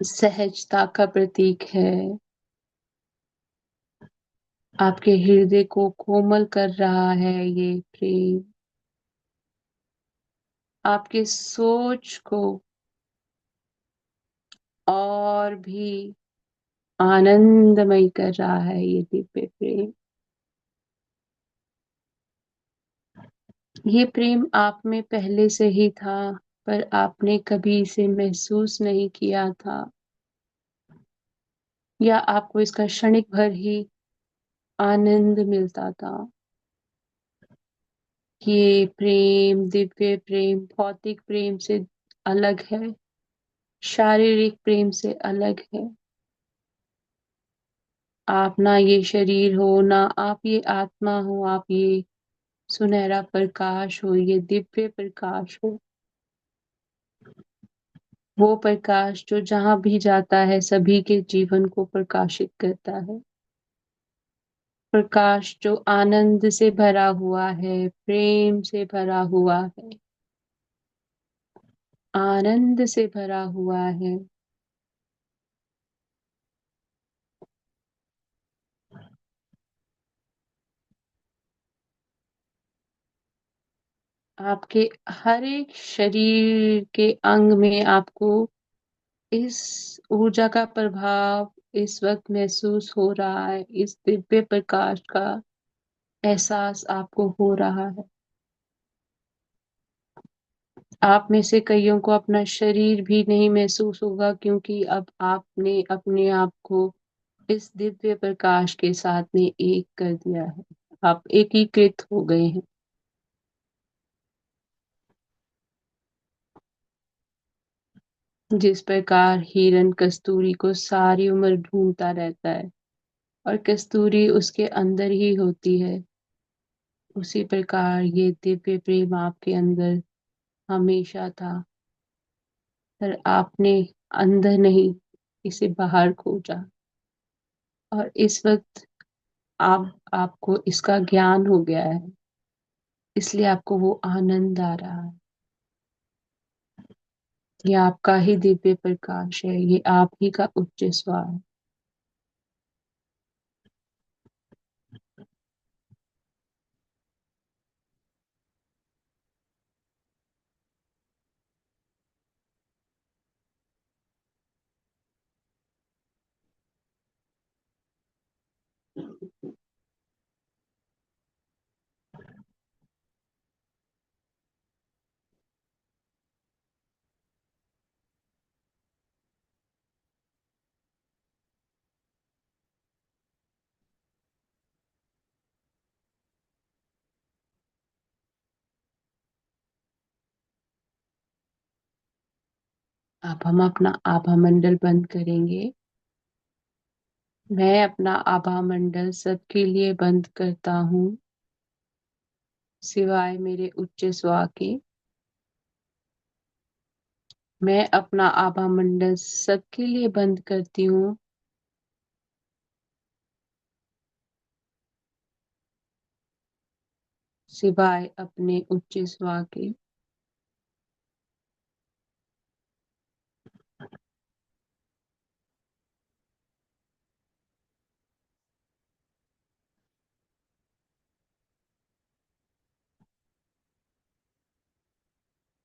सहजता का प्रतीक है। आपके हृदय को कोमल कर रहा है ये प्रेम। आपके सोच को और भी आनंदमय कर रहा है ये दिव्य प्रेम। ये प्रेम आप में पहले से ही था, पर आपने कभी इसे महसूस नहीं किया था या आपको इसका क्षणिक भर ही आनंद मिलता था। ये प्रेम, दिव्य प्रेम भौतिक प्रेम से अलग है, शारीरिक प्रेम से अलग है। आप ना ये शरीर हो, ना आप ये आत्मा हो, आप ये सुनहरा प्रकाश हो, ये दिव्य प्रकाश हो। वो प्रकाश जो जहां भी जाता है सभी के जीवन को प्रकाशित करता है। प्रकाश जो आनंद से भरा हुआ है, प्रेम से भरा हुआ है, आनंद से भरा हुआ है। आपके हर एक शरीर के अंग में आपको इस ऊर्जा का प्रभाव इस वक्त महसूस हो रहा है। इस दिव्य प्रकाश का एहसास आपको हो रहा है। आप में से कईयों को अपना शरीर भी नहीं महसूस होगा, क्योंकि अब आपने अपने आप को इस दिव्य प्रकाश के साथ में एक कर दिया है। आप एकीकृत हो गए हैं। जिस प्रकार हिरन कस्तूरी को सारी उम्र ढूंढता रहता है और कस्तूरी उसके अंदर ही होती है, उसी प्रकार ये दिव्य प्रेम आपके अंदर हमेशा था, पर आपने अंदर नहीं, इसे बाहर खोजा। और इस वक्त आपको इसका ज्ञान हो गया है, इसलिए आपको वो आनंद आ रहा है। ये आपका ही दिव्य प्रकाश है, ये आप ही का उच्च स्वर है। अब हम अपना आभा मंडल बंद करेंगे। मैं अपना आभा मंडल सबके लिए बंद करता हूँ, सिवाय मेरे उच्च स्वर के। मैं अपना आभा मंडल सबके लिए बंद करती हूँ, सिवाय अपने उच्च स्वा के।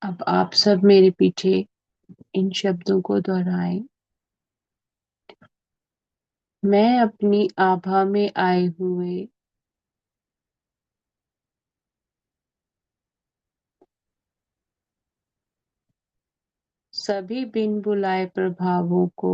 अब आप सब मेरे पीछे इन शब्दों को दोहराएं। मैं अपनी आभा में आए हुए सभी बिन बुलाए प्रभावों को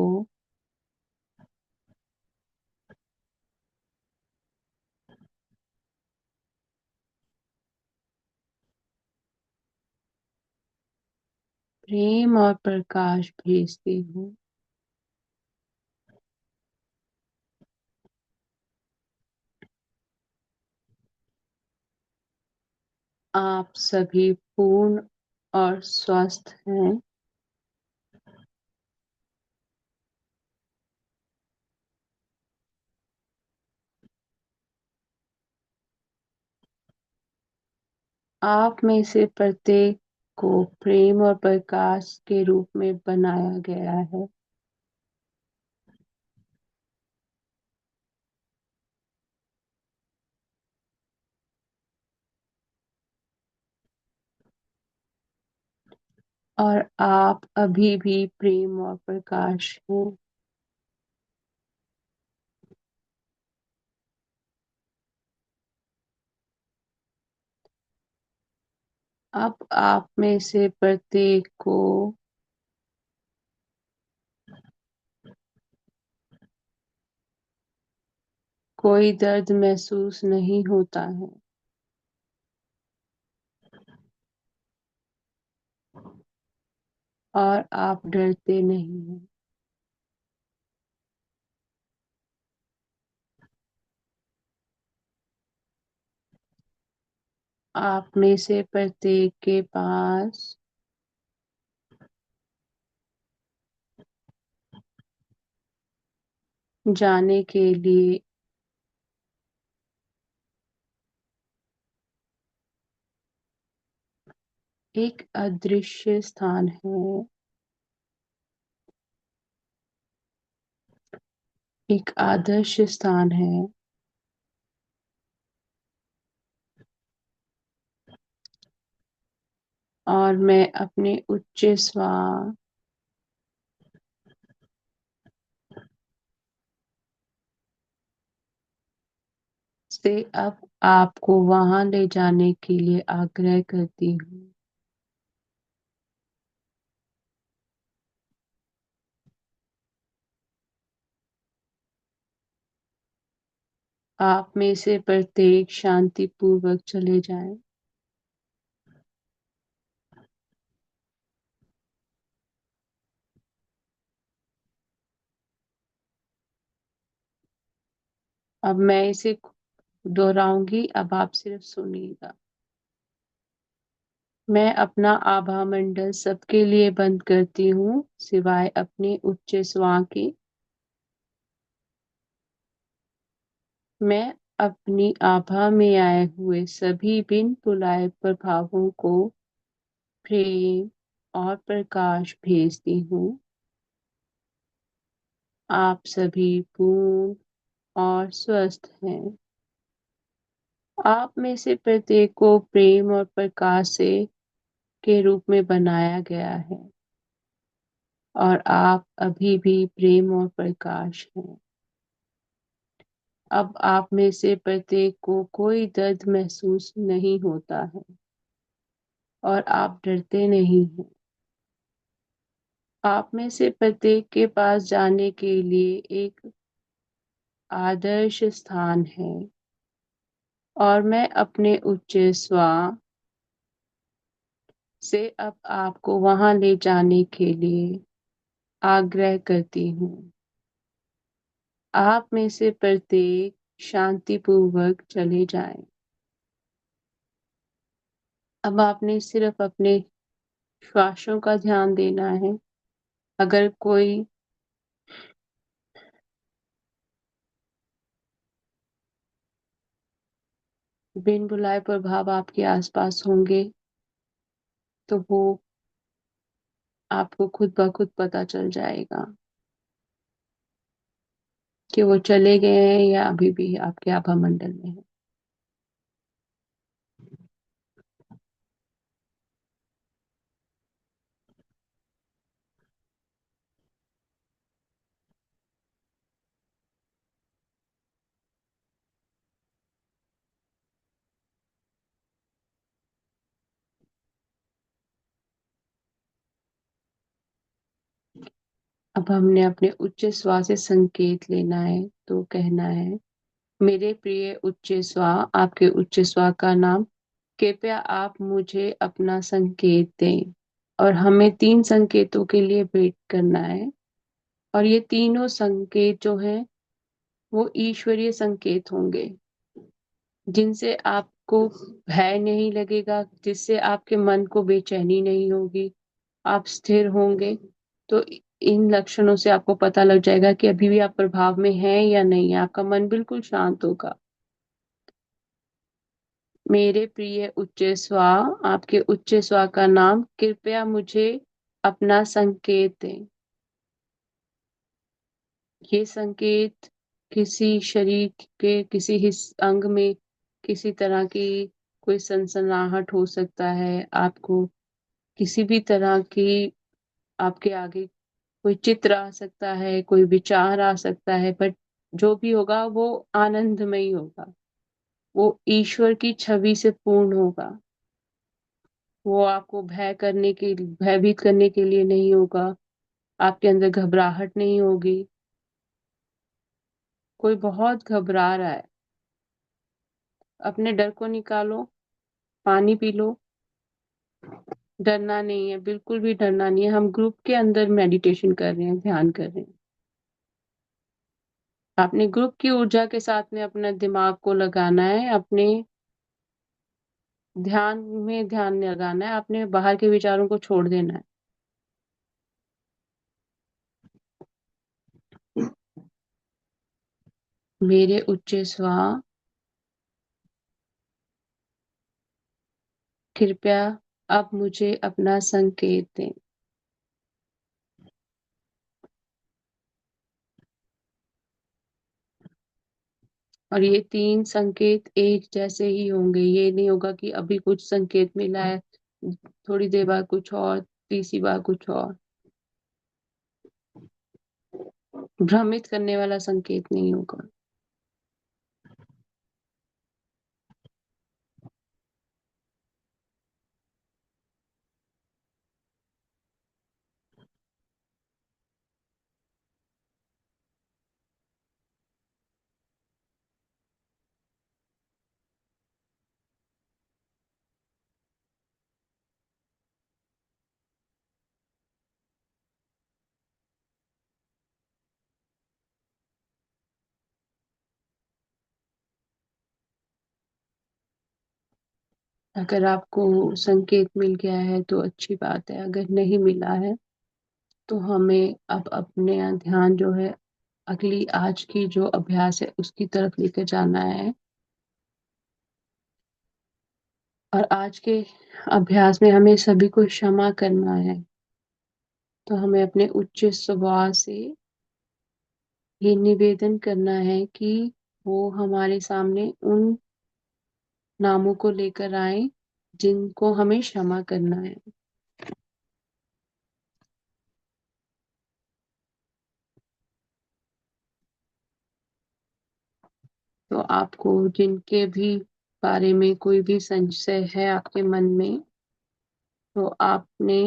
प्रेम और प्रकाश भेजती हूँ। आप सभी पूर्ण और स्वस्थ हैं। आप में से प्रत्येक को प्रेम और प्रकाश के रूप में बनाया गया है। और आप अभी भी प्रेम और प्रकाश हैं। अब आप में से प्रत्येक को कोई दर्द महसूस नहीं होता है। और आप डरते नहीं हैं। आप में से प्रत्येक के पास जाने के लिए एक अदृश्य स्थान है, एक आदर्श स्थान है। और मैं अपने उच्च स्वा से अब आपको वहां ले जाने के लिए आग्रह करती हूँ। आप में से प्रत्येक शांति पूर्वक चले जाएं। अब मैं इसे दोहराऊंगी, अब आप सिर्फ सुनिएगा। मैं अपना आभा मंडल सबके लिए बंद करती हूँ सिवाय अपने उच्च स्वा के। मैं अपनी आभा में आए हुए सभी बिन बुलाए प्रभावों को प्रेम और प्रकाश भेजती हूँ। आप सभी पूर्ण और स्वस्थ हैं। आप में से प्रत्येक को प्रेम और प्रकाश से के रूप में बनाया गया है। और आप अभी भी प्रेम और प्रकाश हैं। अब आप में से प्रत्येक को कोई दर्द महसूस नहीं होता है। और आप डरते नहीं हैं। आप में से प्रत्येक के पास जाने के लिए एक आदर्श स्थान है। और मैं अपने उच्च स्वा से अब आपको वहां ले जाने के लिए आग्रह करती हूँ। आप में से प्रत्येक शांतिपूर्वक चले जाएं। अब आपने सिर्फ अपने श्वासों का ध्यान देना है। अगर कोई बिन बुलाए प्रभाव आपके आसपास होंगे, तो वो आपको खुद ब खुद पता चल जाएगा कि वो चले गए हैं या अभी भी आपके आभा मंडल में है। अब हमने अपने उच्च श्वास से संकेत लेना है, तो कहना है, मेरे प्रिय उच्च स्वा, आपके उच्च स्वा का नाम, कृपया आप मुझे अपना संकेत दें। और हमें 3 संकेतों के लिए वेट करना है, और ये तीनों संकेत जो हैं वो ईश्वरीय संकेत होंगे, जिनसे आपको भय नहीं लगेगा, जिससे आपके मन को बेचैनी नहीं होगी, आप स्थिर होंगे। तो इन लक्षणों से आपको पता लग जाएगा कि अभी भी आप प्रभाव में हैं या नहीं, आपका मन बिल्कुल शांत होगा। मेरे प्रिय उच्च स्वा, आपके उच्च स्वा का नाम, कृपया मुझे अपना संकेत दें। ये संकेत किसी शरीर के किसी हिस्स अंग में किसी तरह की कोई सनसनाहट हो सकता है, आपको किसी भी तरह की आपके आगे कोई चित्र आ सकता है, कोई विचार आ सकता है, बट जो भी होगा वो आनंदमयी होगा, वो ईश्वर की छवि से पूर्ण होगा। वो आपको भयभीत करने के लिए नहीं होगा, आपके अंदर घबराहट नहीं होगी। कोई बहुत घबरा रहा है, अपने डर को निकालो, पानी पी लो। डरना नहीं है, बिल्कुल भी डरना नहीं है। हम ग्रुप के अंदर मेडिटेशन कर रहे हैं, ध्यान कर रहे हैं। अपने ग्रुप की ऊर्जा के साथ में अपना दिमाग को लगाना है, अपने ध्यान में ध्यान लगाना है, अपने बाहर के विचारों को छोड़ देना है। मेरे उच्च स्वा, कृपया अब मुझे अपना संकेत दें। और ये 3 संकेत एक जैसे ही होंगे, ये नहीं होगा कि अभी कुछ संकेत मिला है, थोड़ी देर बाद कुछ और, तीसरी बार कुछ और। भ्रमित करने वाला संकेत नहीं होगा। अगर आपको संकेत मिल गया है तो अच्छी बात है, अगर नहीं मिला है तो हमें अब अपने ध्यान जो है अगली आज की जो अभ्यास है उसकी तरफ लेकर जाना है। और आज के अभ्यास में हमें सभी को क्षमा करना है। तो हमें अपने उच्च स्वभाव से ये निवेदन करना है कि वो हमारे सामने उन नामों को लेकर आए जिनको हमें क्षमा करना है। तो आपको जिनके भी बारे में कोई भी संशय है आपके मन में, तो आपने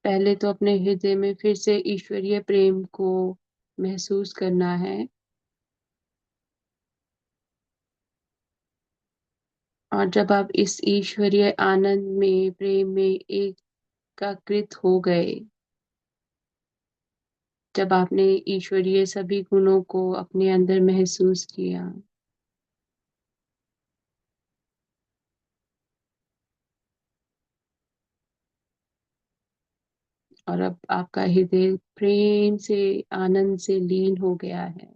पहले तो अपने हृदय में फिर से ईश्वरीय प्रेम को महसूस करना है। और जब आप इस ईश्वरीय आनंद में, प्रेम में एकाकृत हो गए, जब आपने ईश्वरीय सभी गुणों को अपने अंदर महसूस किया, और अब आपका हृदय प्रेम से, आनंद से लीन हो गया है,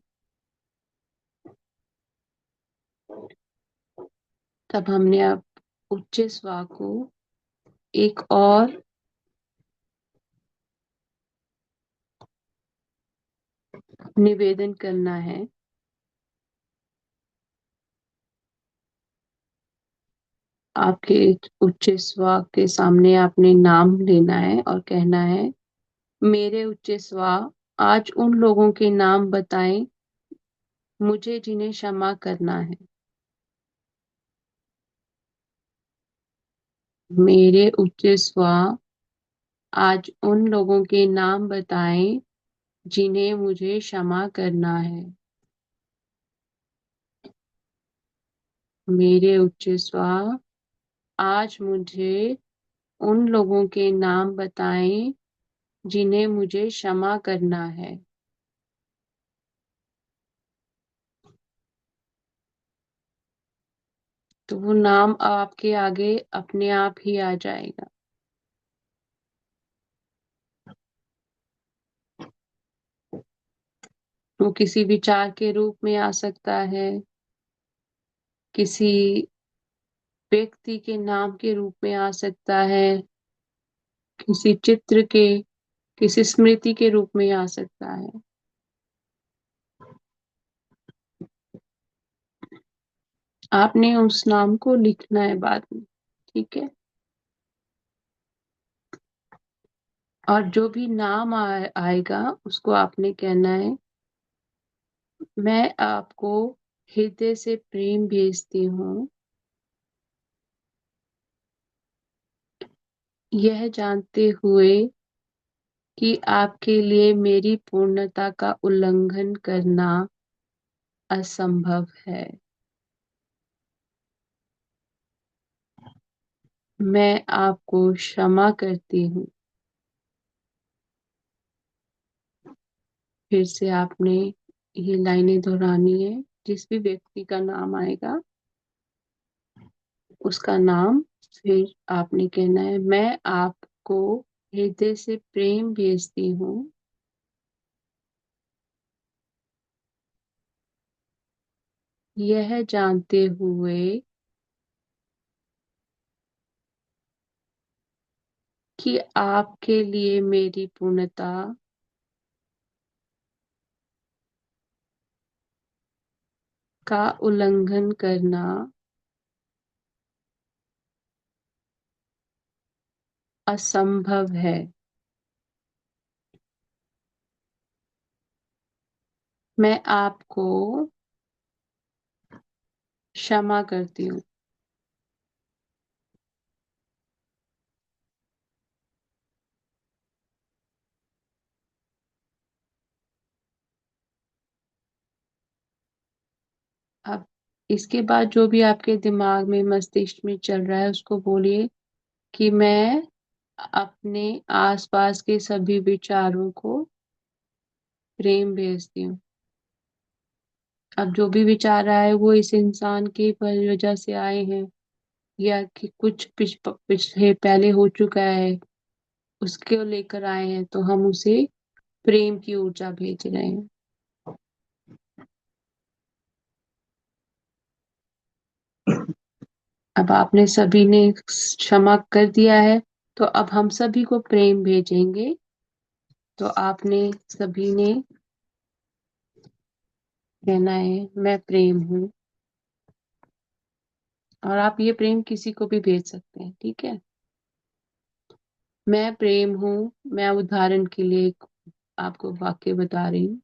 तब हमने अब उच्च स्वर को एक और निवेदन करना है। आपके उच्च स्वर के सामने आपने नाम लेना है और कहना है, मेरे उच्च स्वर आज उन लोगों के नाम बताएं मुझे जिन्हें क्षमा करना है। मेरे उच्च स्वर आज उन लोगों के नाम बताएं जिन्हें मुझे क्षमा करना है। मेरे उच्च स्वर आज मुझे उन लोगों के नाम बताएं जिन्हें मुझे क्षमा करना है। तो वो नाम आपके आगे अपने आप ही आ जाएगा। वो किसी विचार के रूप में आ सकता है, किसी व्यक्ति के नाम के रूप में आ सकता है, किसी चित्र के, किसी स्मृति के रूप में आ सकता है। आपने उस नाम को लिखना है बाद में, ठीक है। और जो भी नाम आएगा उसको आपने कहना है, मैं आपको हृदय से प्रेम भेजती हूँ, यह जानते हुए कि आपके लिए मेरी पूर्णता का उल्लंघन करना असंभव है। मैं आपको क्षमा करती हूँ। फिर से आपने ये लाइनें दोहरानी है। जिस भी व्यक्ति का नाम आएगा उसका नाम फिर आपने कहना है, मैं आपको हृदय से प्रेम भेजती हूँ, यह जानते हुए कि आपके लिए मेरी पूर्णता का उल्लंघन करना असंभव है। मैं आपको क्षमा करती हूँ। अब इसके बाद जो भी आपके दिमाग में, मस्तिष्क में चल रहा है उसको बोलिए कि मैं अपने आसपास के सभी विचारों को प्रेम भेजती हूँ। अब जो भी विचार आए वो इस इंसान की वजह से आए हैं, या कि कुछ पिछले पहले हो चुका है उसको लेकर आए हैं, तो हम उसे प्रेम की ऊर्जा भेज रहे हैं। अब आपने सभी ने क्षमा कर दिया है, तो अब हम सभी को प्रेम भेजेंगे। तो आपने सभी ने कहना है, मैं प्रेम हूँ। और आप ये प्रेम किसी को भी भेज सकते हैं, ठीक है। मैं प्रेम हूँ। मैं उदाहरण के लिए एक आपको वाक्य बता रही हूँ।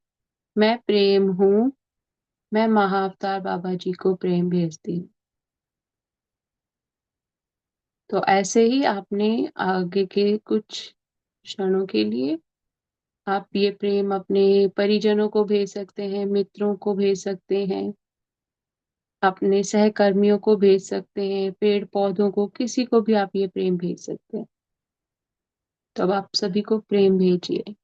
मैं प्रेम हूँ। मैं महाअवतार बाबा जी को प्रेम भेजती हूँ। तो ऐसे ही आपने आगे के कुछ क्षणों के लिए आप ये प्रेम अपने परिजनों को भेज सकते हैं, मित्रों को भेज सकते हैं, अपने सहकर्मियों को भेज सकते हैं, पेड़ पौधों को, किसी को भी आप ये प्रेम भेज सकते हैं। तो अब आप सभी को प्रेम भेजिए।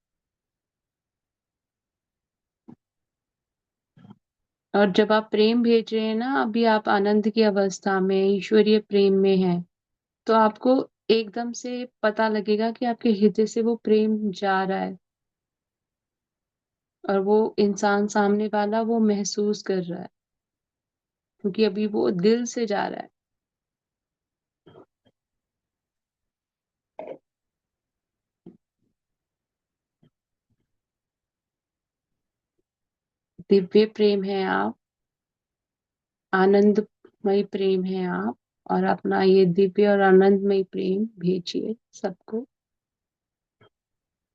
और जब आप प्रेम भेज रहे हैं ना, अभी आप आनंद की अवस्था में, ईश्वरीय प्रेम में हैं, तो आपको एकदम से पता लगेगा कि आपके हृदय से वो प्रेम जा रहा है, और वो इंसान सामने वाला वो महसूस कर रहा है, क्योंकि अभी वो दिल से जा रहा है। दिव्य प्रेम है आप, आनंदमय प्रेम है आप। और अपना ये दिव्य और आनंदमय प्रेम भेजिए सबको।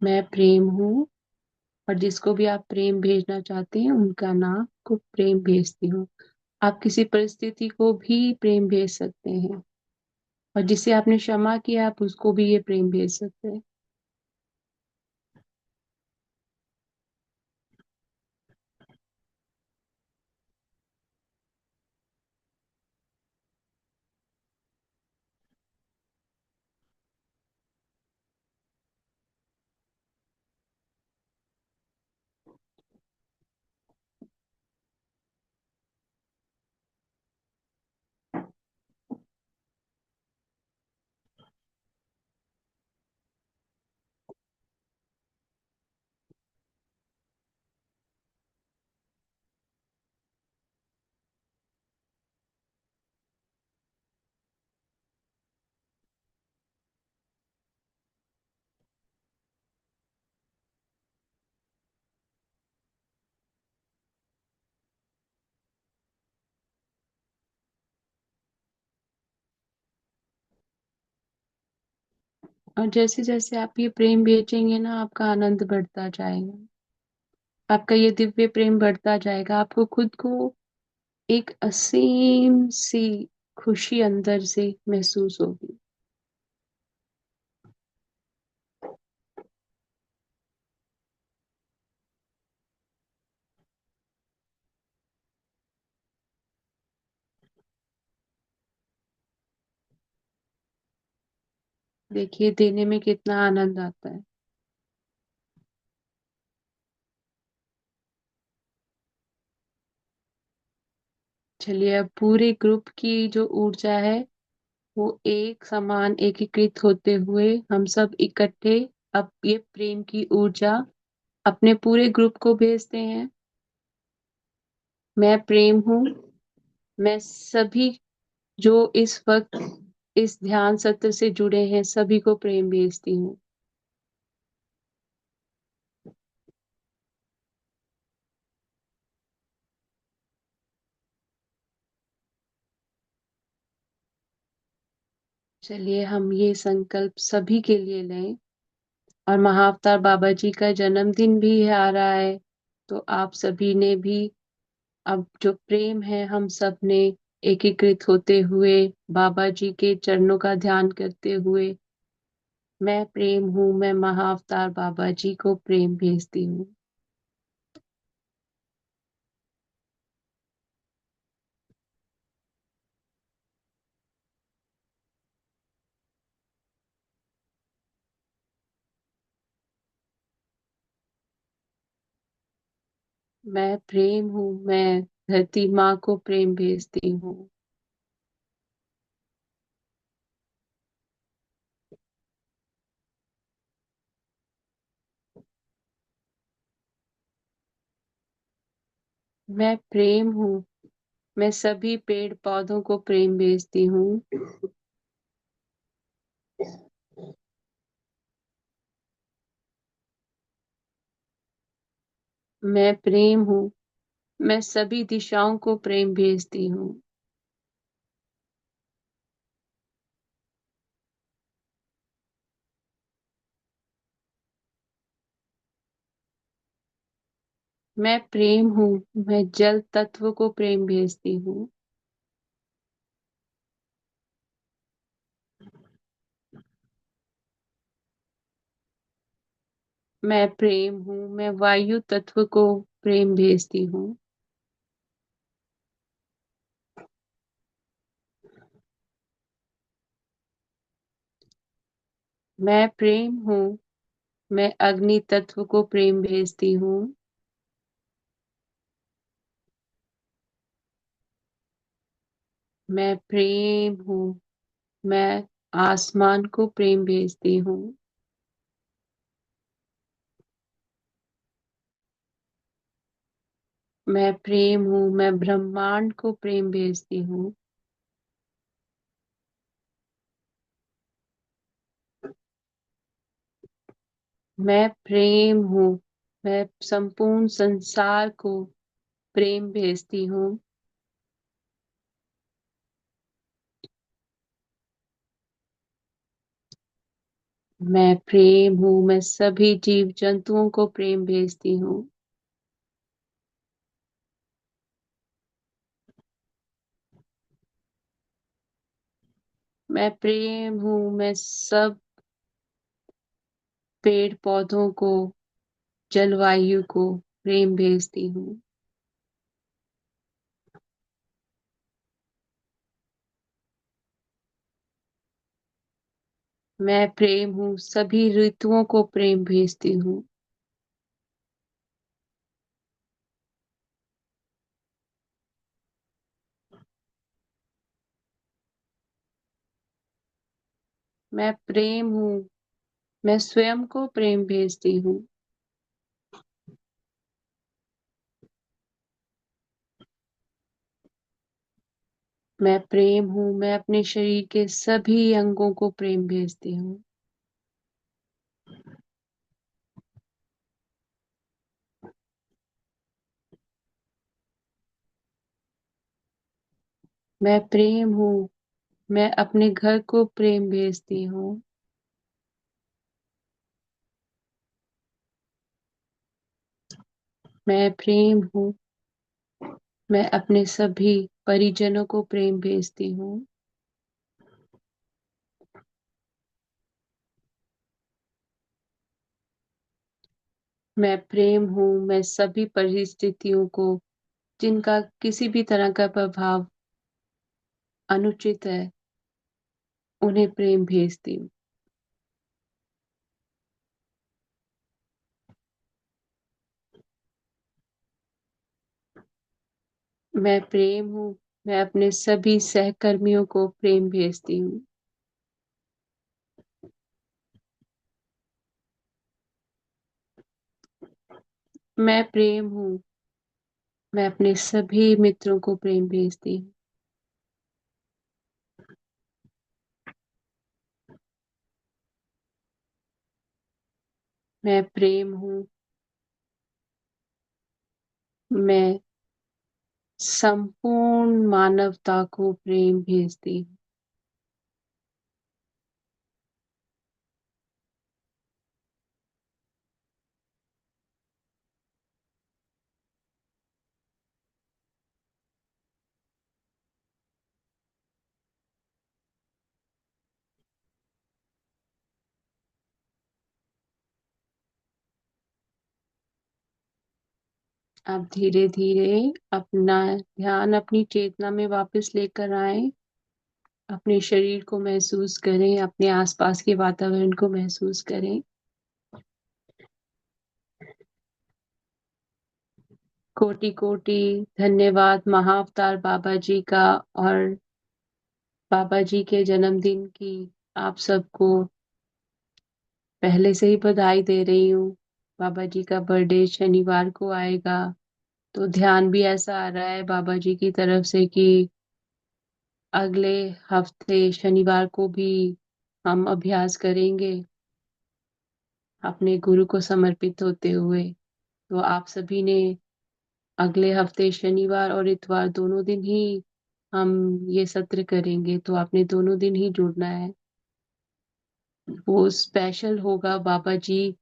मैं प्रेम हूँ। और जिसको भी आप प्रेम भेजना चाहते हैं उनका नाम को प्रेम भेजती हूँ। आप किसी परिस्थिति को भी प्रेम भेज सकते हैं। और जिसे आपने क्षमा किया आप उसको भी ये प्रेम भेज सकते हैं। और जैसे जैसे आप ये प्रेम भेजेंगे ना आपका आनंद बढ़ता जाएगा। आपका ये दिव्य प्रेम बढ़ता जाएगा। आपको खुद को एक असीम सी खुशी अंदर से महसूस होगी। देखिए देने में कितना आनंद आता है। चलिए अब पूरे ग्रुप की जो ऊर्जा है वो एक समान एकीकृत होते हुए हम सब इकट्ठे अब ये प्रेम की ऊर्जा अपने पूरे ग्रुप को भेजते हैं। मैं प्रेम हूँ। मैं सभी जो इस वक्त इस ध्यान सत्र से जुड़े हैं सभी को प्रेम भेजती हूँ। चलिए हम ये संकल्प सभी के लिए लें। और महाअवतार बाबा जी का जन्मदिन भी आ रहा है। तो आप सभी ने भी अब जो प्रेम है हम सब ने एकीकृत होते हुए बाबा जी के चरणों का ध्यान करते हुए मैं प्रेम हूँ मैं महाअवतार बाबा जी को प्रेम भेजती हूँ। मैं प्रेम हूँ मैं धरती माँ को प्रेम भेजती हूँ। मैं प्रेम हूँ मैं सभी पेड़ पौधों को प्रेम भेजती हूँ। मैं प्रेम हूँ मैं सभी दिशाओं को प्रेम भेजती हूँ। मैं प्रेम हूँ मैं जल तत्व को प्रेम भेजती हूँ। मैं प्रेम हूँ मैं वायु तत्व को प्रेम भेजती हूँ। मैं प्रेम हूँ मैं अग्नि तत्व को प्रेम भेजती हूँ। मैं प्रेम हूँ मैं आसमान को प्रेम भेजती हूँ। मैं प्रेम हूँ मैं ब्रह्मांड को प्रेम भेजती हूँ। मैं प्रेम हूँ मैं संपूर्ण संसार को प्रेम भेजती हूँ। मैं प्रेम हूँ, मैं सभी जीव जंतुओं को प्रेम भेजती हूँ। मैं प्रेम हूँ, मैं सब पेड़ पौधों को, जलवायु को प्रेम भेजती हूँ। मैं प्रेम हूँ, सभी ऋतुओं को प्रेम भेजती हूँ। मैं प्रेम हूँ, मैं स्वयं को प्रेम भेजती हूँ। मैं प्रेम हूँ, मैं अपने शरीर के सभी अंगों को प्रेम भेजती हूँ। मैं प्रेम हूँ, मैं अपने घर को प्रेम भेजती हूँ। मैं प्रेम हूँ, मैं अपने सभी परिजनों को प्रेम भेजती हूँ। मैं प्रेम हूँ, मैं सभी परिस्थितियों को जिनका किसी भी तरह का प्रभाव अनुचित है, उन्हें प्रेम भेजती हूँ। मैं प्रेम हूँ, मैं अपने सभी सहकर्मियों को प्रेम भेजती हूँ। मैं प्रेम हूँ, मैं अपने सभी मित्रों को प्रेम भेजती हूँ। मैं प्रेम हूँ, मैं संपूर्ण मानवता को प्रेम भेजती हूँ। आप धीरे धीरे अपना ध्यान अपनी चेतना में वापस लेकर आए। अपने शरीर को महसूस करें, अपने आसपास के वातावरण को महसूस करें। कोटि कोटि धन्यवाद महाअवतार बाबा जी का। और बाबा जी के जन्मदिन की आप सबको पहले से ही बधाई दे रही हूँ। बाबा जी का बर्थडे शनिवार को आएगा, तो ध्यान भी ऐसा आ रहा है बाबा जी की तरफ से कि अगले हफ्ते शनिवार को भी हम अभ्यास करेंगे अपने गुरु को समर्पित होते हुए। तो आप सभी ने अगले हफ्ते शनिवार और इतवार दोनों दिन ही हम ये सत्र करेंगे, तो आपने दोनों दिन ही जुड़ना है। वो स्पेशल होगा, बाबा जी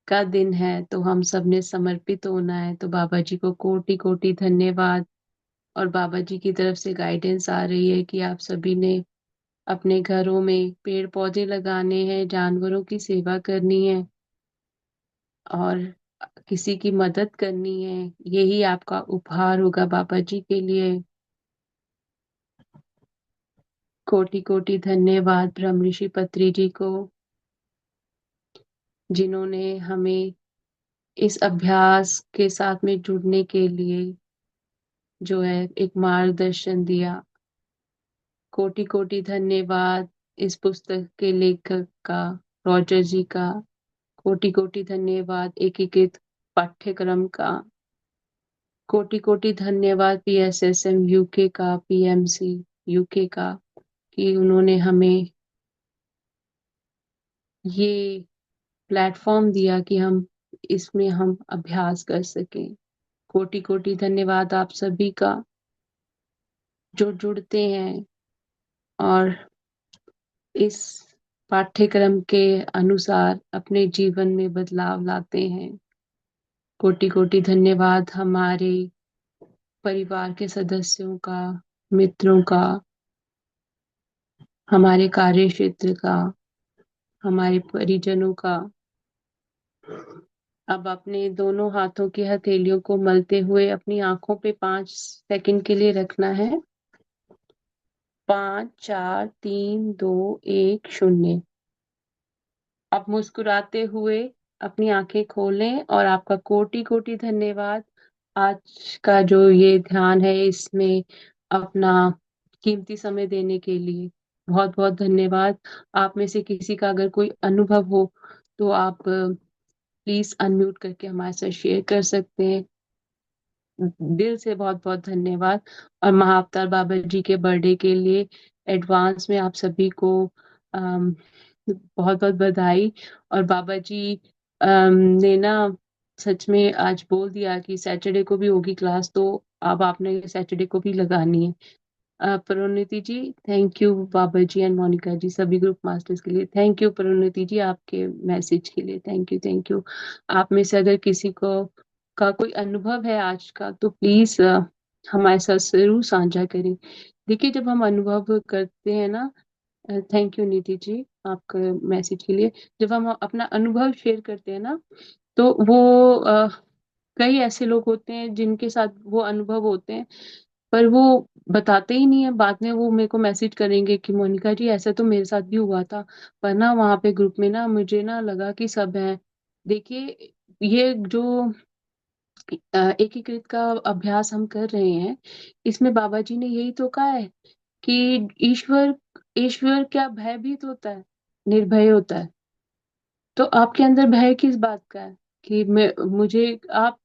का दिन है, तो हम सब ने समर्पित होना है। तो बाबा जी को कोटि कोटि धन्यवाद। और बाबा जी की तरफ से गाइडेंस आ रही है कि आप सभी ने अपने घरों में पेड़ पौधे लगाने हैं, जानवरों की सेवा करनी है और किसी की मदद करनी है। यही आपका उपहार होगा बाबा जी के लिए। कोटि कोटि धन्यवाद ब्रह्म ऋषि पत्री जी को, जिन्होंने हमें इस अभ्यास के साथ में जुड़ने के लिए जो है एक मार्गदर्शन दिया। कोटि कोटि धन्यवाद इस पुस्तक के लेखक का, रॉजर जी का। कोटि कोटि धन्यवाद एकीकृत पाठ्यक्रम का। कोटि कोटि धन्यवाद पीएसएसएम यूके का, पीएमसी यूके का, कि उन्होंने हमें ये प्लेटफॉर्म दिया कि हम इसमें हम अभ्यास कर सकें। कोटि कोटि धन्यवाद आप सभी का, जो जुड़ते हैं और इस पाठ्यक्रम के अनुसार अपने जीवन में बदलाव लाते हैं। कोटि कोटि धन्यवाद हमारे परिवार के सदस्यों का, मित्रों का, हमारे कार्य क्षेत्र का, हमारे परिजनों का। अब अपने दोनों हाथों की हथेलियों को मलते हुए अपनी आंखों पे 5 सेकंड के लिए रखना है। 5, 4, 3, 2, 1, 0। अब मुस्कुराते हुए अपनी आंखें खोलें और आपका कोटि कोटि धन्यवाद। आज का जो ये ध्यान है इसमें अपना कीमती समय देने के लिए बहुत बहुत धन्यवाद। आप में से किसी का अगर कोई अनुभव हो तो आप प्लीज अनम्यूट करके हमारे साथ शेयर कर सकते हैं। दिल से बहुत बहुत धन्यवाद। और महाअवतार बाबा जी के बर्थडे के लिए एडवांस में आप सभी को बहुत बहुत बधाई। और बाबा जी ने ना सच में आज बोल दिया कि सैटरडे को भी होगी क्लास, तो अब आपने सैटरडे को भी लगानी है। Pranati ji thank you, Baba ji and Monika ji सभी ग्रुप मास्टर्स के लिए थैंक यू। प्रणति जी आपके मैसेज के लिए थैंक यू, थैंक यू। आप में से अगर किसी को का कोई अनुभव है आज का तो प्लीज हमारे साथ जरूर साझा करें। देखिए जब हम अनुभव करते हैं ना, थैंक यू नीति जी आपका मैसेज के लिए। जब हम अपना अनुभव शेयर करते हैं ना तो वो कई ऐसे लोग होते हैं जिनके साथ वो अनुभव होते हैं पर वो बताते ही नहीं है। बाद में वो मेरे को मैसेज करेंगे कि मोनिका जी ऐसा तो मेरे साथ भी हुआ था, पर ना वहां पे ग्रुप में ना मुझे ना लगा कि सब है। देखिए ये जो एकीकृत का अभ्यास हम कर रहे हैं इसमें बाबा जी ने यही तो कहा है कि ईश्वर ईश्वर क्या भयभीत होता है, निर्भय होता है। तो आपके अंदर भय किस बात का है कि मैं मुझे आप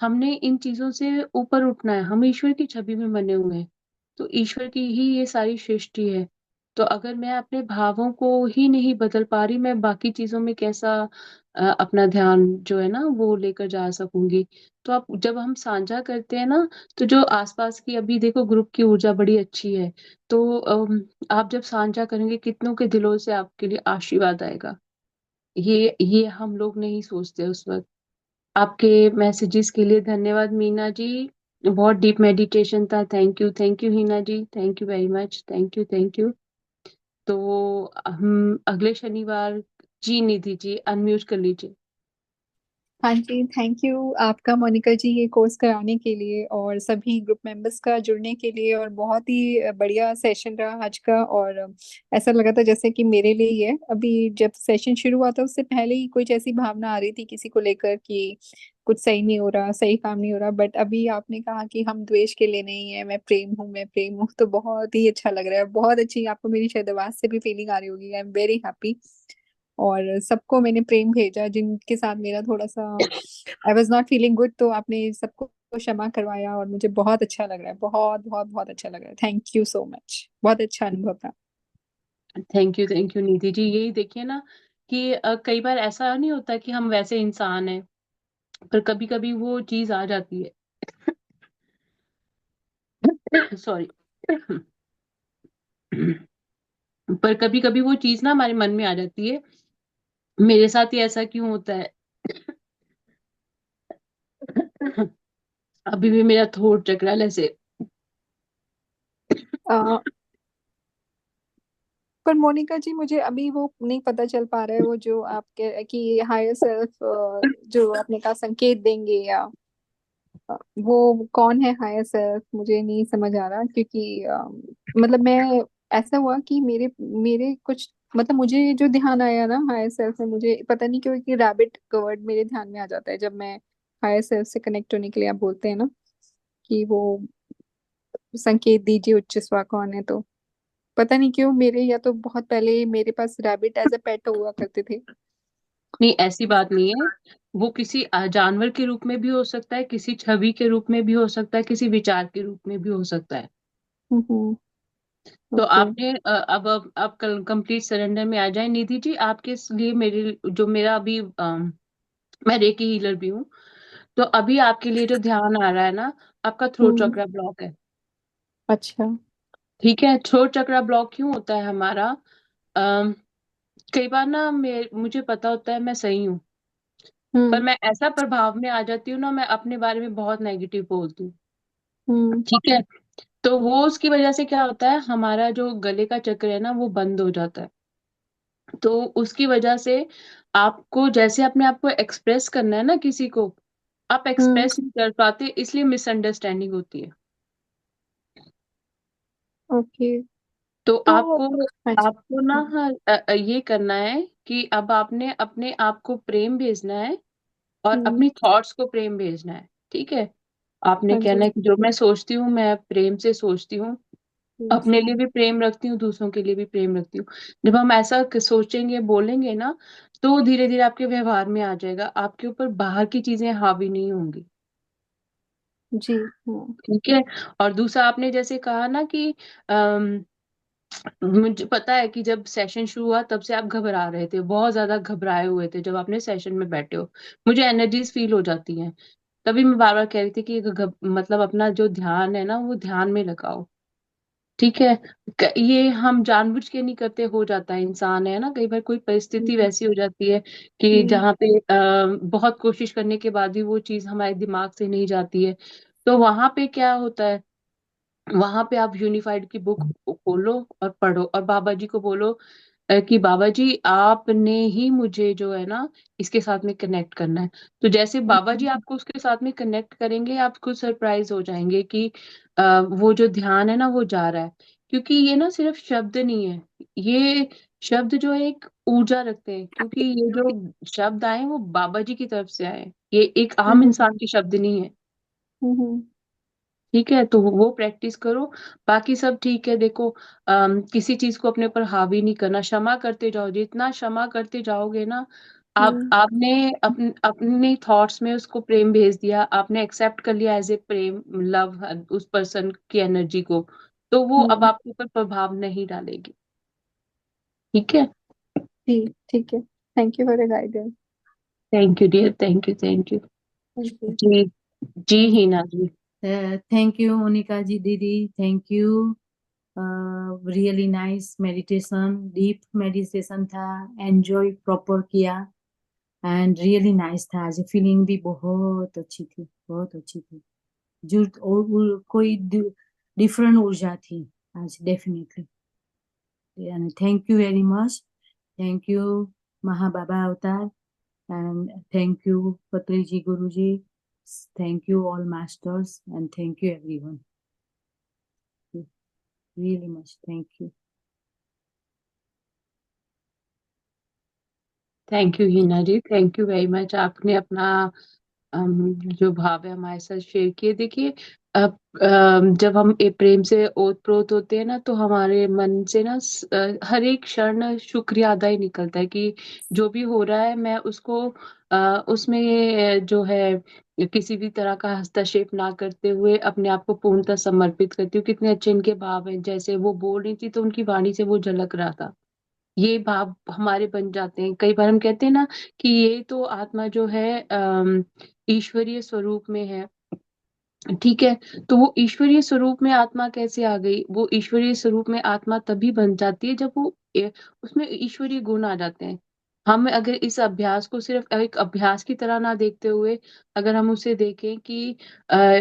हमने इन चीजों से ऊपर उठना है। हम ईश्वर की छवि में बने हुए हैं, तो ईश्वर की ही ये सारी सृष्टि है। तो अगर मैं अपने भावों को ही नहीं बदल पा रही, मैं बाकी चीजों में कैसा अपना ध्यान जो है ना वो लेकर जा सकूंगी। तो आप जब हम साझा करते हैं ना तो जो आसपास की अभी देखो ग्रुप की ऊर्जा बड़ी अच्छी है, तो आप जब साझा करेंगे कितनों के दिलों से आपके लिए आशीर्वाद आएगा। ये हम लोग नहीं सोचते उस वक्त। आपके मैसेजेस के लिए धन्यवाद मीना जी, बहुत डीप मेडिटेशन था। Thank you Hina ji, thank you very much, thank you, thank you. तो हम अगले शनिवार जी निधि जी अनम्यूट कर लीजिए। हाँ जी, थैंक यू आपका मोनिका जी ये कोर्स कराने के लिए और सभी ग्रुप मेंबर्स का जुड़ने के लिए। और बहुत ही बढ़िया सेशन रहा आज का। और ऐसा लगा था जैसे कि मेरे लिए ही है। अभी जब सेशन शुरू हुआ था उससे पहले ही कुछ ऐसी भावना आ रही थी किसी को लेकर कि कुछ सही नहीं हो रहा, सही काम नहीं हो रहा। बट अभी आपने कहा कि हम द्वेष के लिए नहीं है, मैं प्रेम हूँ, मैं प्रेम हूँ, तो बहुत ही अच्छा लग रहा है। बहुत अच्छी आपको मेरी शायद आवाज से भी फीलिंग आ रही होगी। I am very happy. और सबको मैंने प्रेम भेजा जिनके साथ मेरा थोड़ा सा I was not feeling good, तो आपने सबको क्षमा करवाया और मुझे बहुत अच्छा लग रहा है। बहुत बहुत बहुत अच्छा लग रहा है। Thank you so much. बहुत अच्छा अनुभव था। Thank you Nidhi ji. यही देखिए ना कि कई बार ऐसा नहीं होता कि हम वैसे इंसान हैं, पर कभी कभी वो चीज आ जाती है। सॉरी। पर कभी कभी वो चीज ना हमारे मन में आ जाती है, मेरे साथ ही ऐसा क्यों होता है। अभी भी मेरा थ्रोट चक रहा है ऐसे। अ, पर मोनिका जी मुझे अभी वो नहीं पता चल पा रहा है वो जो आपके कि हायर सेल्फ जो आपने कहा संकेत देंगे या वो कौन है हायर सेल्फ, मुझे नहीं समझ आ रहा। क्योंकि मतलब मैं ऐसा हुआ कि मेरे मेरे कुछ मतलब मुझे जो ध्यान आया ना हायर सेल्फ में, मुझे पता नहीं क्यों कि रैबिट वर्ड मेरे ध्यान में आ जाता है जब मैं हायर सेल्फ से कनेक्ट होने के लिए आप बोलते हैं ना कि वो संकेत दीजिए उच्च स्वा कौन है। तो पता नहीं क्यों मेरे या तो बहुत पहले मेरे पास रैबिट एज अ पेट हुआ करते थे। नहीं ऐसी बात नहीं है। वो किसी जानवर के रूप में भी हो सकता है, किसी छवि के रूप में भी हो सकता है, किसी विचार के रूप में भी हो सकता है। हम्म। तो ओके। आपने अब कल कंप्लीट सरेंडर में आ जाए निधि जी। आपके लिए मेरे जो मेरा अभी मैं रेकी हीलर भी हूँ। तो अभी आपके लिए जो ध्यान आ रहा है ना, आपका थ्रोट हम्म। चक्रा ब्लॉक है। अच्छा। ठीक है, थ्रोट चक्रा ब्लॉक क्यों होता है हमारा? अम, कई बार ना मुझे पता होता है मैं सही हूँ, पर हम्म। मैं ऐसा प्रभाव में आ जाती हूँ ना, मैं अपने बारे में बहुत नेगेटिव बोलती हूँ। हम्म। ठीक है, तो वो उसकी वजह से क्या होता है, हमारा जो गले का चक्र है ना वो बंद हो जाता है। तो उसकी वजह से आपको जैसे अपने आप को एक्सप्रेस करना है ना किसी को, आप हम्म। एक्सप्रेस नहीं कर पाते, इसलिए मिसअंडरस्टैंडिंग होती है। ओके। तो तो आपको अच्छा। आपको ना, हाँ, ये करना है कि अब आपने अपने आप को प्रेम भेजना है और हम्म। अपनी थॉट्स को प्रेम भेजना है। ठीक है, आपने हाँ जी। कहना है कि जो मैं सोचती हूँ मैं प्रेम से सोचती हूँ, यस। अपने लिए भी प्रेम रखती हूँ, दूसरों के लिए भी प्रेम रखती हूँ। जब हम ऐसा सोचेंगे बोलेंगे ना, तो धीरे धीरे आपके व्यवहार में आ जाएगा, आपके ऊपर बाहर की चीजें हावी नहीं होंगी। जी। हाँ। ठीक है। और दूसरा, आपने जैसे कहा ना कि मुझे पता है कि जब सेशन शुरू हुआ तब से आप घबरा रहे थे, बहुत ज्यादा घबराए हुए थे जब आपने सेशन में बैठे हो। मुझे एनर्जीज फील हो जाती हैं। तभी मैं बार बार कह रही थी कि मतलब अपना जो ध्यान है ना वो ध्यान में लगाओ। ठीक है, ये हम जानबूझ के नहीं करते, हो जाता है, इंसान है ना, कई बार कोई परिस्थिति हम्म। वैसी हो जाती है कि हम्म। जहाँ पे बहुत कोशिश करने के बाद भी वो चीज हमारे दिमाग से नहीं जाती है। तो वहां पे क्या होता है, वहां पे आप यूनिफाइड की बुक खोलो और पढ़ो और बाबा जी को बोलो कि बाबा जी आपने ही मुझे जो है ना इसके साथ में कनेक्ट करना है। तो जैसे बाबा जी आपको उसके साथ में कनेक्ट करेंगे, आप खुद सरप्राइज हो जाएंगे कि वो जो ध्यान है ना वो जा रहा है। क्योंकि ये ना सिर्फ शब्द नहीं है, ये शब्द जो है एक ऊर्जा रखते हैं, क्योंकि ये जो शब्द आए वो बाबा जी की तरफ से आए, ये एक आम हम्म। इंसान के शब्द नहीं है। हम्म। ठीक है, तो वो प्रैक्टिस करो। बाकी सब ठीक है। देखो, किसी चीज को अपने ऊपर हावी नहीं करना, क्षमा करते जाओ, जितना क्षमा करते जाओगे ना, हम्म। आपने अपने थॉट्स में उसको प्रेम भेज दिया, आपने एक्सेप्ट कर लिया एज ए प्रेम, लव, उस पर्सन की एनर्जी को, तो वो अब हम्म। आपके ऊपर प्रभाव नहीं डालेगी। ठीक है। जी। ठीक है। Thank you for the guidance. Thank you dear, thank you, thank you. Thank you. जी, जी हिना जी। थैंक यू मोनिका जी दीदी, thank you. Really nice meditation, deep meditation था, एंजॉय प्रॉपर किया एंड रियली नाइस था। आज फीलिंग भी बहुत अच्छी थी, बहुत अच्छी थी। जो और कोई डिफरेंट ऊर्जा थी आज definitely. Thank you very much, thank you Mahababa Avatar, and thank you Patriji Guruji, thank you all masters, and thank you everyone, really much thank you. Thank you Hina ji, thank you very much. आपने अपना जो भाव है हमारे साथ शेयर किए। देखिए, अब जब हम प्रेम से ओत प्रोत होते हैं ना, तो हमारे मन से ना हर एक क्षण शुक्रिया अदा ही निकलता है कि जो भी हो रहा है मैं उसको उसमें जो है किसी भी तरह का हस्तक्षेप ना करते हुए अपने आप को पूर्णतः समर्पित करती हूँ। कितने अच्छे इनके भाव हैं, जैसे वो बोल रही थी तो उनकी वाणी से वो झलक रहा था। ये भाव हमारे बन जाते हैं। कई बार हम कहते हैं ना कि ये तो आत्मा जो है ईश्वरीय स्वरूप में है। ठीक है, तो वो ईश्वरीय स्वरूप में आत्मा कैसे आ गई? वो ईश्वरीय स्वरूप में आत्मा तभी बन जाती है जब वो उसमें ईश्वरीय गुण आ जाते हैं। हम अगर इस अभ्यास को सिर्फ एक अभ्यास की तरह ना देखते हुए, अगर हम उसे देखें कि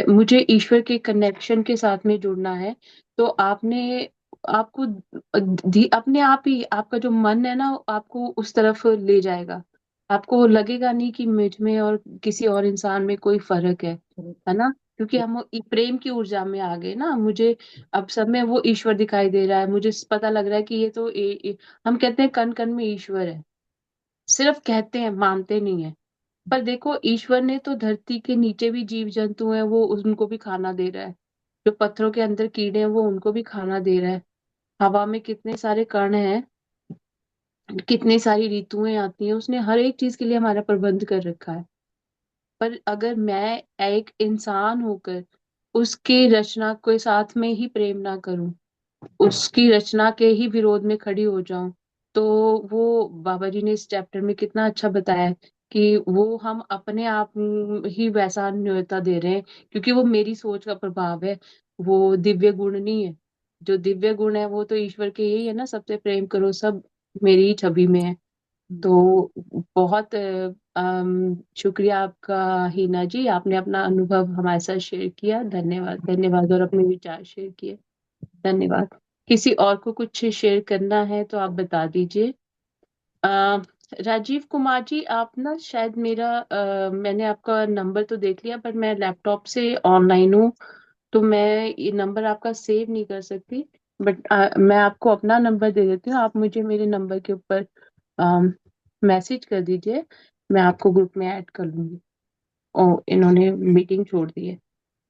मुझे ईश्वर के कनेक्शन के साथ में जुड़ना है, तो आपको अपने आप ही आपका जो मन है ना आपको उस तरफ ले जाएगा। आपको लगेगा नहीं कि मुझ में और किसी और इंसान में कोई फर्क है ना, क्योंकि हम प्रेम की ऊर्जा में आ गए ना। मुझे अब सब में वो ईश्वर दिखाई दे रहा है, मुझे पता लग रहा है कि ये तो हम कहते हैं कण कण में ईश्वर है, सिर्फ कहते हैं, मानते नहीं है। पर देखो, ईश्वर ने तो धरती के नीचे भी जीव जंतु हैं, वो उनको भी खाना दे रहा है। जो पत्थरों के अंदर कीड़े हैं वो उनको भी खाना दे रहा है। हवा में कितने सारे कण हैं, कितनी सारी ऋतुएं आती हैं, उसने हर एक चीज के लिए हमारा प्रबंध कर रखा है। पर अगर मैं एक इंसान होकर उसकी रचना के साथ में ही प्रेम ना करूं, उसकी रचना के ही विरोध में खड़ी हो जाऊं, तो वो बाबा जी ने इस चैप्टर में कितना अच्छा बताया है कि वो हम अपने आप ही वैसा न्योता दे रहे हैं, क्योंकि वो मेरी सोच का प्रभाव है, वो दिव्य गुण नहीं है। जो दिव्य गुण है वो तो ईश्वर के यही है ना, सबसे प्रेम करो, सब मेरी ही छवि में है। तो बहुत शुक्रिया आपका हिना जी, आपने अपना अनुभव हमारे साथ शेयर किया। धन्यवाद, धन्यवाद, और अपने विचार शेयर किए। धन्यवाद। किसी और को कुछ शेयर करना है तो आप बता दीजिए। अ, राजीव कुमार जी, आप ना शायद मैंने आपका नंबर तो देख लिया, पर मैं लैपटॉप से ऑनलाइन हूँ, तो मैं ये नंबर आपका सेव नहीं कर सकती। बट मैं आपको अपना नंबर दे देती हूँ, आप मुझे मेरे नंबर के ऊपर मैसेज कर दीजिए, मैं आपको ग्रुप में ऐड कर लूंगी। ओ, इन्होंने मीटिंग छोड़ दी है,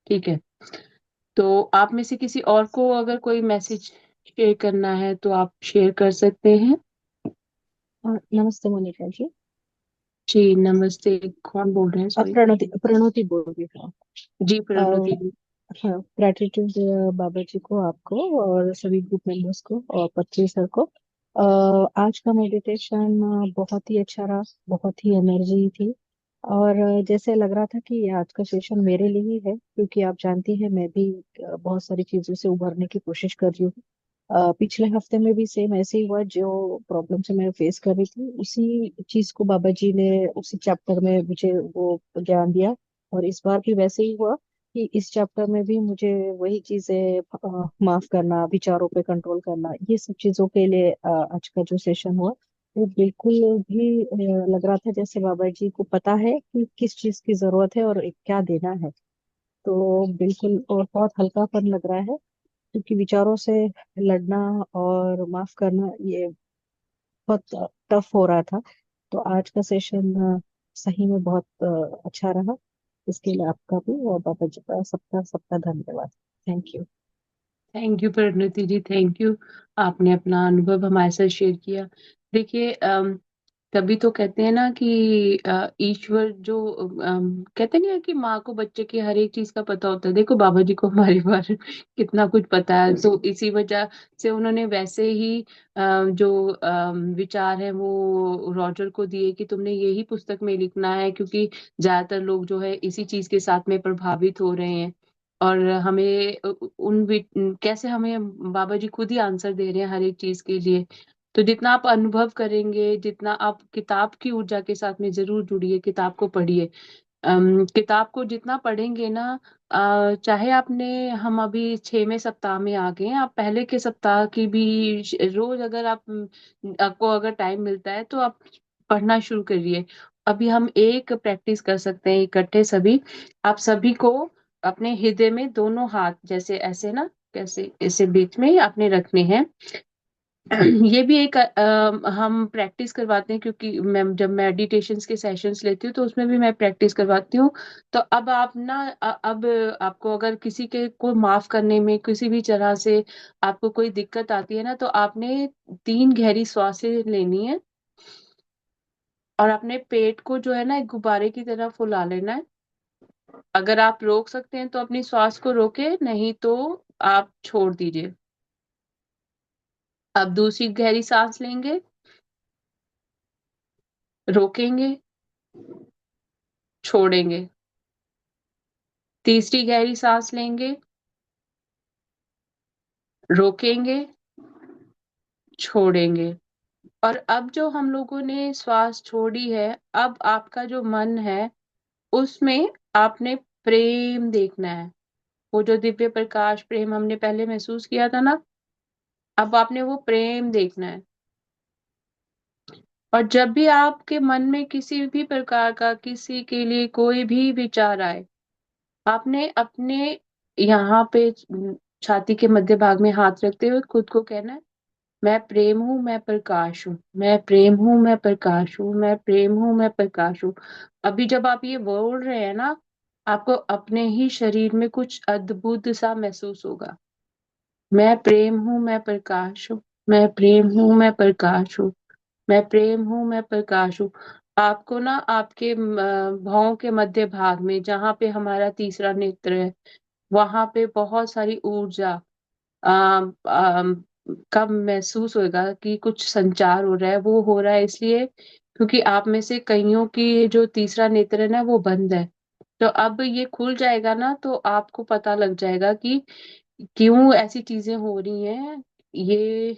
ठीक है। तो आप में से किसी और को अगर कोई मैसेज शेयर करना है तो आप शेयर कर सकते हैं। नमस्ते मोनिका जी। जी नमस्ते, कौन बोल रहे हैं? सॉरी। प्रणति प्रणति बोल रही हूँ। जी प्रणति जी। हाँ, ग्रेटिट्यूड बाबा जी को, आपको और सभी ग्रुप मेंबर्स को और पत्री सर को। आज का मेडिटेशन बहुत ही अच्छा रहा, बहुत ही एनर्जी थी। और जैसे लग रहा था कि ये आज का सेशन मेरे लिए ही है, क्योंकि आप जानती हैं मैं भी बहुत सारी चीजों से उभरने की कोशिश कर रही हूँ। पिछले हफ्ते में भी सेम ऐसे ही हुआ, जो प्रॉब्लम से मैं फेस कर रही थी उसी चीज को बाबा जी ने उसी चैप्टर में मुझे वो ज्ञान दिया। और इस बार भी वैसे ही हुआ कि इस चैप्टर में भी मुझे वही चीजें, माफ करना, विचारों पे कंट्रोल करना, ये सब चीजों के लिए आज का जो सेशन हुआ वो बिल्कुल भी लग रहा था जैसे बाबा जी को पता है कि किस चीज की जरूरत है और क्या देना है। तो बिल्कुल, और बहुत हल्कापन लग रहा है, क्योंकि विचारों से लड़ना और माफ करना ये बहुत टफ हो रहा था। तो आज का सेशन सही में बहुत अच्छा रहा। इसके लिए आपका भी और बाबा जी का सबका सबका धन्यवाद। Thank you. थैंक यू परिणति जी, थैंक यू। आपने अपना अनुभव हमारे साथ शेयर किया। देखिए तभी तो कहते हैं ना कि ईश्वर जो कहते नहीं है कि माँ को बच्चे की हर एक चीज का पता होता है। देखो बाबा जी को हमारे बारे में कितना कुछ पता है, तो इसी वजह से उन्होंने वैसे ही जो विचार है वो रॉजर को दिए कि तुमने यही पुस्तक में लिखना है, क्योंकि ज्यादातर लोग जो है इसी चीज के साथ में प्रभावित हो रहे हैं। और हमें कैसे हमें बाबा जी खुद ही आंसर दे रहे हैं हर एक चीज के लिए। तो जितना आप अनुभव करेंगे, जितना आप किताब की ऊर्जा के साथ में जरूर जुड़िए, किताब को पढ़िए। किताब को जितना पढ़ेंगे ना, चाहे आपने हम अभी 6वें सप्ताह में आ गए हैं, आप पहले के सप्ताह की भी रोज अगर आपको अगर टाइम मिलता है तो आप पढ़ना शुरू करिए। अभी हम एक प्रैक्टिस कर सकते हैं इकट्ठे सभी। आप सभी को अपने हृदय में दोनों हाथ जैसे ऐसे ना, कैसे ऐसे बीच में आपने रखने हैं। ये भी एक हम प्रैक्टिस करवाते हैं, क्योंकि मैं जब मेडिटेशंस के सेशंस लेती हूँ तो उसमें भी मैं प्रैक्टिस करवाती हूँ। तो अब आप ना अब आपको अगर किसी के को माफ करने में किसी भी तरह से आपको कोई दिक्कत आती है ना, तो आपने 3 गहरी सांसें लेनी है और अपने पेट को जो है ना एक गुब्बारे की तरह फुला लेना है। अगर आप रोक सकते हैं तो अपनी श्वास को रोके, नहीं तो आप छोड़ दीजिए। अब दूसरी गहरी सांस लेंगे, रोकेंगे, छोड़ेंगे। तीसरी गहरी सांस लेंगे, रोकेंगे, छोड़ेंगे। और अब जो हम लोगों ने श्वास छोड़ी है, अब आपका जो मन है उसमें आपने प्रेम देखना है। वो जो दिव्य प्रकाश प्रेम हमने पहले महसूस किया था ना, अब आपने वो प्रेम देखना है। और जब भी आपके मन में किसी भी प्रकार का किसी के लिए कोई भी विचार आए, आपने अपने यहाँ पे छाती के मध्य भाग में हाथ रखते हुए खुद को कहना है, मैं प्रेम हूँ, मैं प्रकाश हूँ, मैं प्रेम हूँ, मैं प्रकाश हूँ, मैं प्रेम हूँ, मैं प्रकाश हूँ। अभी जब आप ये बोल रहे हैं ना, आपको अपने ही शरीर में कुछ अद्भुत सा महसूस होगा। मैं प्रेम हूँ, मैं प्रकाश हूँ, मैं प्रेम हूँ, मैं प्रकाश हूँ, मैं प्रेम हूँ, मैं प्रकाश हूँ। आपको ना आपके भौं के मध्य भाग में, जहाँ पे हमारा तीसरा नेत्र है, वहां पे बहुत सारी ऊर्जा आम, आम, का महसूस होगा कि कुछ संचार हो रहा है। वो हो रहा है इसलिए क्योंकि आप में से कईयों की जो तीसरा नेत्र है ना वो बंद है। तो अब ये खुल जाएगा ना, तो आपको पता लग जाएगा कि क्यों ऐसी चीजें हो रही हैं। ये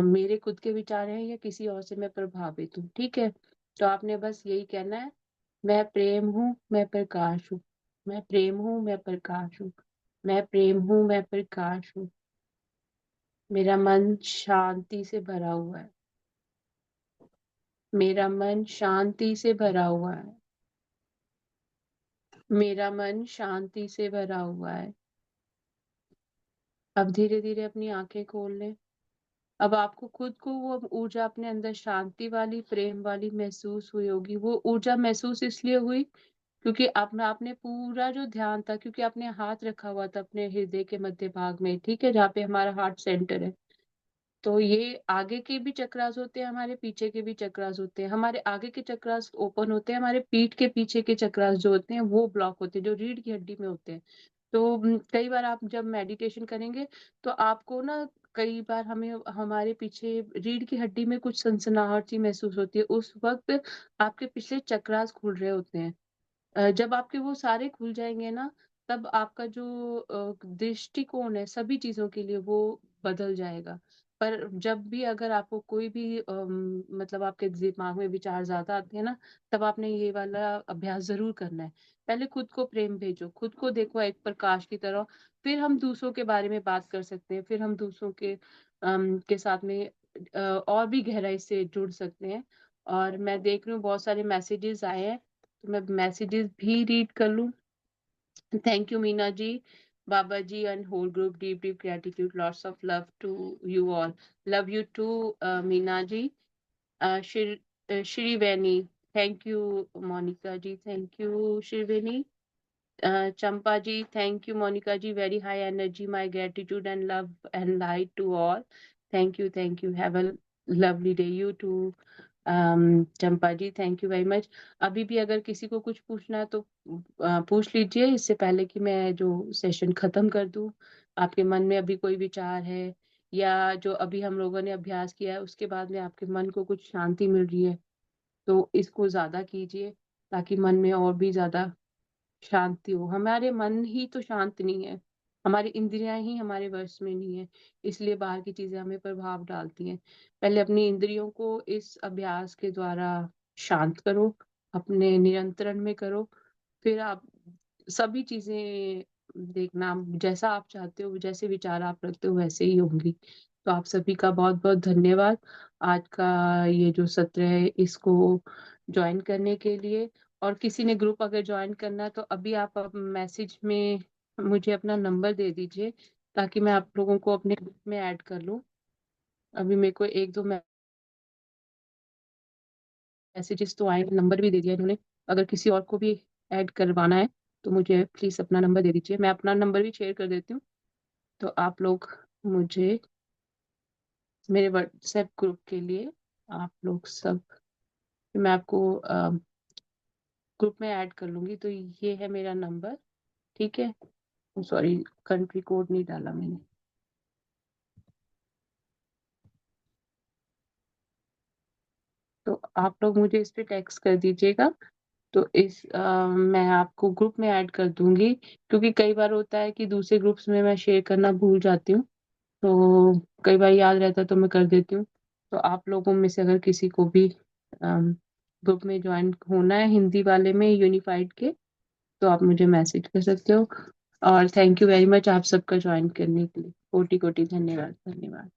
मेरे खुद के विचार हैं या किसी और से मैं प्रभावित हूँ, ठीक है। तो आपने बस यही कहना है, मैं प्रेम हूँ, मैं प्रकाश हूँ। मैं प्रेम हूँ, मैं प्रकाश हूँ। मैं प्रेम हूँ, मैं प्रकाश हूँ। मेरा मन शांति से भरा हुआ है। मेरा मन शांति से भरा हुआ है। मेरा मन शांति से भरा हुआ है। अब धीरे धीरे अपनी आंखें खोल लें। अब आपको खुद को वो ऊर्जा अपने अंदर शांति वाली, प्रेम वाली महसूस हुई होगी। वो ऊर्जा महसूस इसलिए हुई क्योंकि आपने पूरा जो ध्यान था, क्योंकि आपने हाथ रखा हुआ था अपने हृदय के मध्य भाग में, ठीक है, जहाँ पे हमारा हार्ट सेंटर है। तो ये आगे के भी चक्रास होते हैं, हमारे पीछे के भी चक्रास होते हैं। हमारे आगे के चक्रास ओपन होते हैं, हमारे पीठ के पीछे के चक्रास जो होते हैं वो ब्लॉक होते हैं, जो रीढ़ की हड्डी में होते हैं। तो कई बार आप जब मेडिटेशन करेंगे तो आपको ना, कई बार हमें हमारे पीछे रीढ़ की हड्डी में कुछ सनसनाहट सी महसूस होती है। उस वक्त आपके पिछले चक्रास खुल रहे होते हैं। जब आपके वो सारे खुल जाएंगे ना, तब आपका जो दृष्टिकोण है सभी चीजों के लिए वो बदल जाएगा। पर जब भी अगर आपको कोई भी मतलब आपके दिमाग में विचार ज्यादा आते हैं ना, तब आपने ये वाला अभ्यास जरूर करना है। पहले खुद को प्रेम भेजो, खुद को देखो एक प्रकाश की तरह। फिर हम दूसरों के बारे में बात कर सकते हैं, फिर हम दूसरों के साथ में और भी गहराई से जुड़ सकते हैं। और मैं देख रही हूँ बहुत सारे मैसेजेस आए हैं, तो मैं मैसेजेस भी रीड कर लूं। Thank you Meena ji, Baba ji and whole group, deep deep gratitude, lots of love to you all. Love you too Meena ji. Shriveni, thank you. Monika ji, thank you Shriveni. Champa ji, thank you. Monica ji, very high energy. My gratitude and love and light to all. Thank you, thank you. Have a lovely day. You too. Champa ji, thank you very much. अभी भी अगर किसी को कुछ पूछना है तो पूछ लीजिए, इससे पहले कि मैं जो सेशन खत्म कर दूं। आपके मन में अभी कोई विचार है, या जो अभी हम लोगों ने अभ्यास किया है उसके बाद में आपके मन को कुछ शांति मिल रही है, तो इसको ज्यादा कीजिए, ताकि मन में और भी ज्यादा शांति हो। हमारे मन ही तो शांत नहीं है, हमारी इंद्रियां ही हमारे वश में नहीं है, इसलिए बाहर की चीजें हमें प्रभाव डालती हैं। पहले अपनी इंद्रियों को इस अभ्यास के द्वारा शांत करो, अपने नियंत्रण में करो। फिर आप सभी चीजें देखना, जैसा आप चाहते हो, जैसे विचार आप रखते हो वैसे ही होंगी। तो आप सभी का बहुत बहुत धन्यवाद आज का ये जो सत्र है इसको ज्वाइन करने के लिए। और किसी ने ग्रुप अगर ज्वाइन करना है तो अभी आप मैसेज में मुझे अपना नंबर दे दीजिए, ताकि मैं आप लोगों को अपने ग्रुप में ऐड कर लूं। अभी मेरे को एक दो मैसेजेस तो आए, नंबर भी दे दिया इन्होंने। अगर किसी और को भी ऐड करवाना है तो मुझे प्लीज अपना नंबर दे दीजिए। मैं अपना नंबर भी शेयर कर देती हूँ, तो आप लोग मुझे मेरे व्हाट्सएप ग्रुप के लिए आप लोग सब, मैं आपको ग्रुप में ऐड कर लूंगी। तो ये है मेरा नंबर, ठीक है। सॉरी, कंट्री कोड नहीं डाला मैंने। तो आप लोग मुझे इस पे टेक्स्ट कर दीजिएगा, तो मैं आपको ग्रुप में ऐड कर दूंगी। क्योंकि कई बार होता है कि दूसरे ग्रुप्स में मैं शेयर करना भूल जाती हूँ, तो कई बार याद रहता है तो मैं कर देती हूँ। तो आप लोगों में से अगर किसी को भी ग्रुप में ज्वाइन होना है हिंदी वाले में यूनिफाइड के, तो आप मुझे मैसेज कर सकते हो। और थैंक यू वेरी मच आप सबका ज्वाइन करने के लिए। कोटि कोटि धन्यवाद, धन्यवाद।